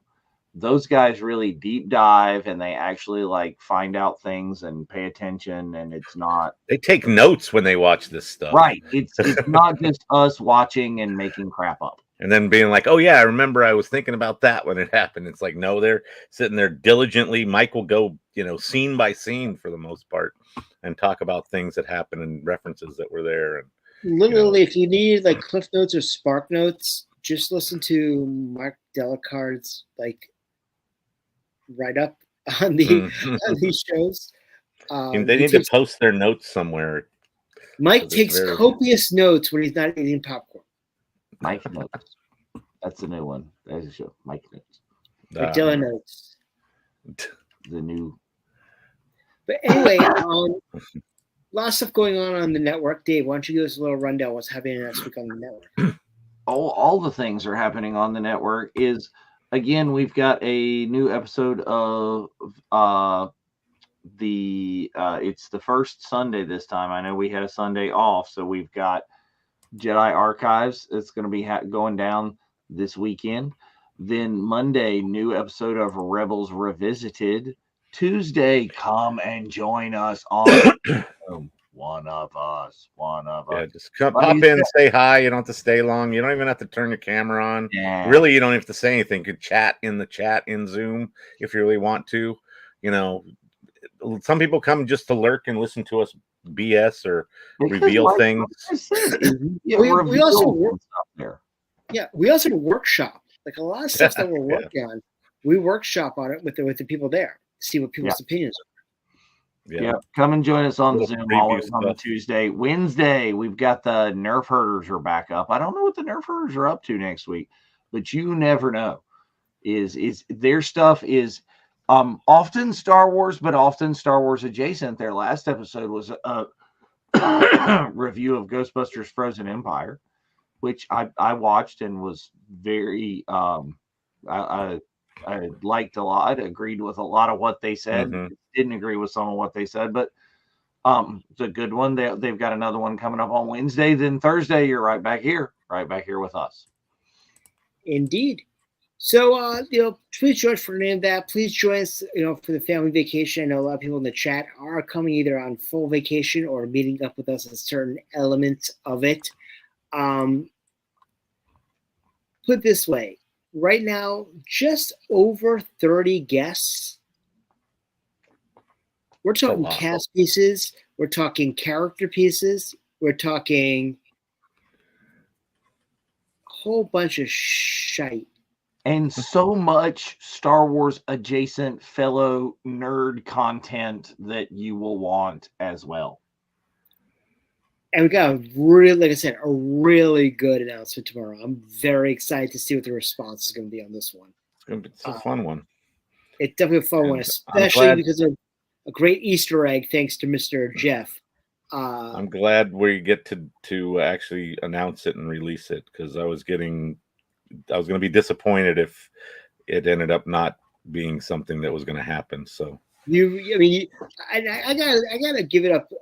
Those guys really deep dive and they actually like find out things and pay attention, and it's not. They take notes when they watch this stuff. Right. It's not just us watching and making crap up. And then being like, oh yeah, I remember I was thinking about that when it happened. It's like, no, they're sitting there diligently. Mike will go, scene by scene for the most part and talk about things that happen and references that were there. And literally, if you need like Cliff Notes or Spark Notes, just listen to Mark Delicard's like write up on on these shows. They need to post their notes somewhere. Mike takes copious notes when he's not eating popcorn. Mike Notes. That's the new one. There's a show. Mike Notes. Dylan Notes. The new. But anyway, lots of stuff going on the network. Dave, why don't you give us a little rundown what's happening next week on the network? All the things are happening on the network. Is again, we've got a new episode of it's the first Sunday this time. I know we had a Sunday off, so we've got Jedi Archives. It's going to be going down this weekend. Then Monday, new episode of Rebels Revisited. Tuesday, come and join us on One of Us. Yeah, just pop in, say hi. You don't have to stay long. You don't even have to turn your camera on. Yeah. Really, you don't have to say anything. You could chat in the chat in Zoom if you really want to. Some people come just to lurk and listen to us BS or reveal things. We also Yeah, we also workshop. Like a lot of stuff that we're working on, we workshop on it with the people there, see what people's opinions are. Yeah, come and join us on the Zoom always on the stuff. Tuesday. Wednesday, we've got the Nerf Herders are back up. I don't know what the Nerf Herders are up to next week, but you never know. Is their stuff is often Star Wars, but often Star Wars adjacent. Their last episode was a review of Ghostbusters Frozen Empire, which I watched and was very I liked a lot, agreed with a lot of what they said. Didn't agree with some of what they said, but it's a good one. They've got another one coming up on Wednesday. Then Thursday, you're right back here with us. Indeed. So, please join us for any of that. Please join us, for the family vacation. I know a lot of people in the chat are coming either on full vacation or meeting up with us on certain elements of it. Put it this way. Right now, just over 30 guests. We're talking cast pieces. We're talking character pieces. We're talking a whole bunch of shite. And so much Star Wars adjacent fellow nerd content that you will want as well. And we got like I said, a really good announcement tomorrow. I'm very excited to see what the response is going to be on this one. It's a fun one. It's definitely a fun one, especially because of a great Easter egg, thanks to Mr. Jeff. I'm glad we get to actually announce it and release it, because I was going to be disappointed if it ended up not being something that was going to happen. So I gotta give it up,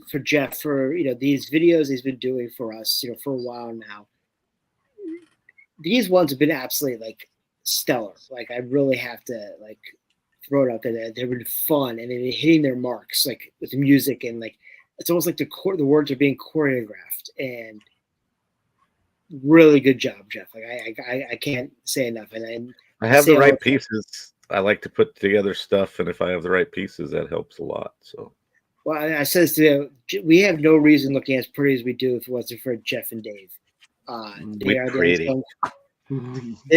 for Jeff for these videos he's been doing for us, for a while now. These ones have been absolutely stellar. Like, I really have to throw it out there. They've been fun and they've been hitting their marks, with the music, and it's almost like the words are being choreographed, and really good job, Jeff. I can't say enough. And I have the right pieces. I like to put together stuff, and if I have the right pieces, that helps a lot. So, well, I said this to you, we have no reason looking as pretty as we do if it wasn't for Jeff and Dave. They're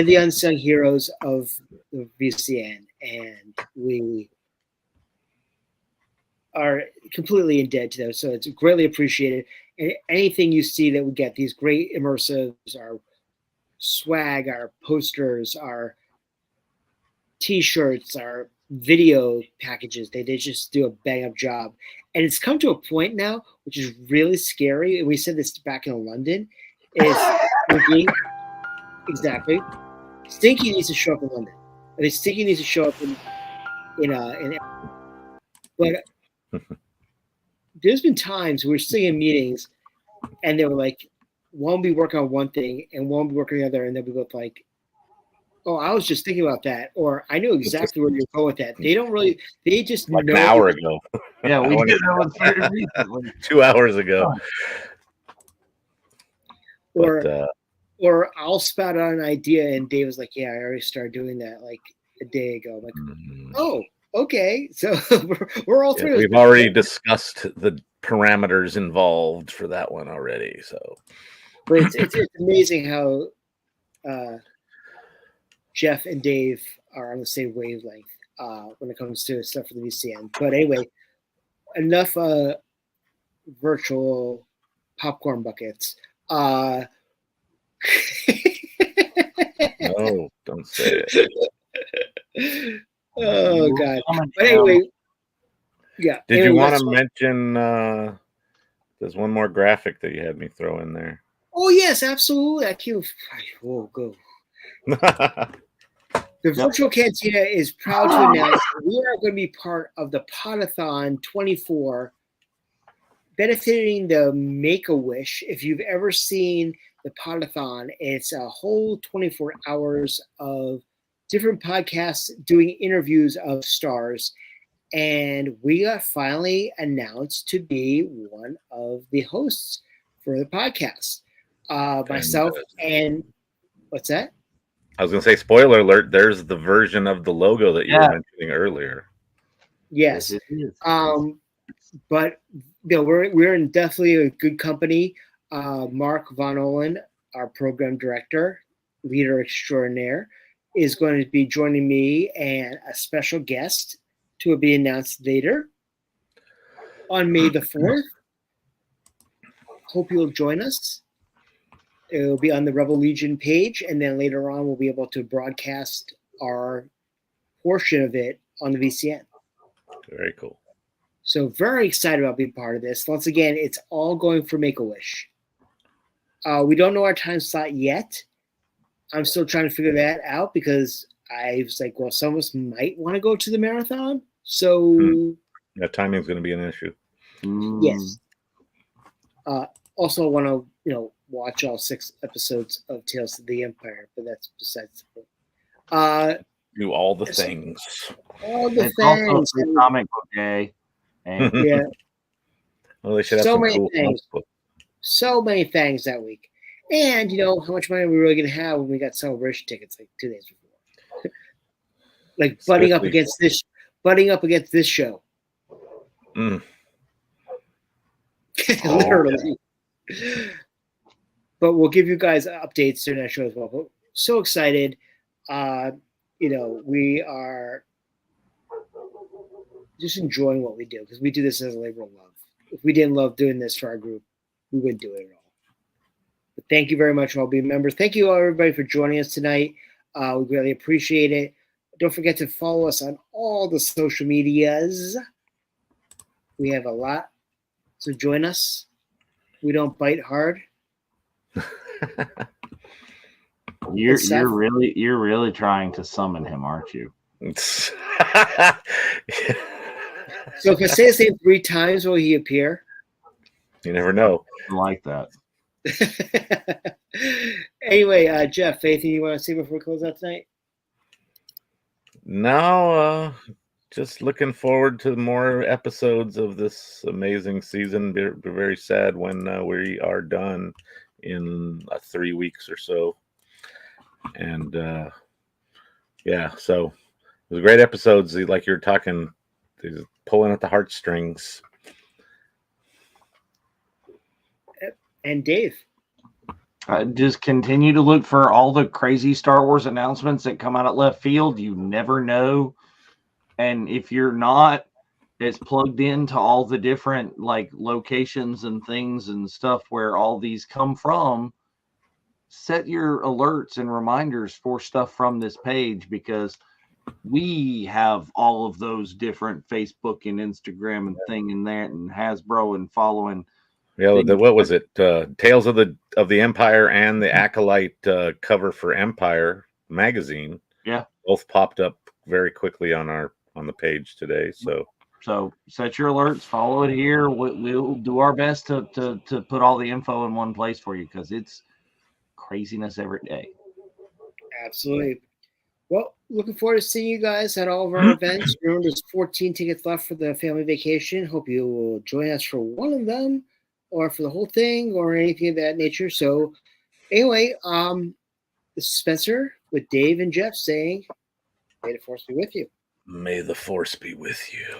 the unsung heroes of the VCN, and we are completely indebted to them. So it's greatly appreciated. And anything you see that we get, these great immersives, our swag, our posters, our T-shirts, our video packages, they just do a bang up job. And it's come to a point now, which is really scary. And we said this back in London, is Stinky, exactly. Stinky needs to show up in London. I mean, Stinky needs to show up but there's been times we're sitting in meetings and they were like, one will be working on one thing and one will be working on the other, and they'll be both like, oh, I was just thinking about that, or I knew exactly where you're going with that. They just know. An hour ago. Yeah, we did that one very recently. 2 hours ago. Or I'll spout out an idea and Dave was like, yeah, I already started doing that a day ago. I'm like, oh, okay. So we're all three. We've already discussed the parameters involved for that one already. So, but it's amazing how Jeff and Dave are on the same wavelength when it comes to stuff for the VCN. But anyway, enough virtual popcorn buckets. No, don't say it. Oh God! But anyway, yeah. Did you want to mention? There's one more graphic that you had me throw in there. Oh yes, absolutely. I can't. Oh, go. The Virtual Cantina is proud to announce that we are going to be part of the Podathon 24, benefiting the Make-A-Wish. If you've ever seen the Podathon, it's a whole 24 hours of different podcasts doing interviews of stars. And we got finally announced to be one of the hosts for the podcast. Myself and what's that? I was going to say, spoiler alert, there's the version of the logo that you were mentioning earlier. Yes. But we're in definitely a good company. Mark Von Olen our program director, leader extraordinaire, is going to be joining me and a special guest to be announced later on May the 4th. Hope you'll join us. It will be on the Rebel Legion page, and then later on we'll be able to broadcast our portion of it on the VCN. Very cool. So very excited about being part of this. Once again, it's all going for Make-A-Wish. We don't know our time slot yet. I'm still trying to figure that out because I was like, well, some of us might want to go to the marathon. So yeah, timing is going to be an issue. Yes. Also, I want to watch all 6 episodes of Tales of the Empire, but that's besides the point. Do all the things. All the It's things. also comic book day. And Yeah. Well, they should have So some many cool things. comic books. So many things that week. And how much money are we really going to have when we got celebration tickets like 2 days before? Like butting up against this show. Literally. But we'll give you guys updates during that show as well. But so excited. We are just enjoying what we do because we do this as a labor of love. If we didn't love doing this for our group, we wouldn't do it at all. But thank you very much, all being members. Thank you, everybody, for joining us tonight. We really appreciate it. Don't forget to follow us on all the social medias. We have a lot, so join us. We don't bite hard. You're really trying to summon him, aren't you? So if I say his name 3 times, will he appear? You never know. I like that. Anyway, Jeff, anything you want to say before we close out tonight? No, just looking forward to more episodes of this amazing season. Be very sad when we are done in 3 weeks or so. And so it was great episodes. Like you're talking, pulling at the heartstrings. And Dave. Just continue to look for all the crazy Star Wars announcements that come out at left field. You never know. And if you're not as plugged into all the different locations and things and stuff where all these come from, set your alerts and reminders for stuff from this page, because we have all of those different Facebook and Instagram and thing in there, and Hasbro and following. Yeah, what was it? Tales of the Empire and the Acolyte cover for Empire magazine. Yeah, both popped up very quickly on the page today. So set your alerts, follow it here. We'll do our best to put all the info in one place for you, because it's craziness every day. Absolutely. Well, looking forward to seeing you guys at all of our events. Remember, there's 14 tickets left for the family vacation. Hope you will join us for one of them, or for the whole thing, or anything of that nature. So anyway, this is Spencer with Dave and Jeff saying, may the force be with you. May the force be with you.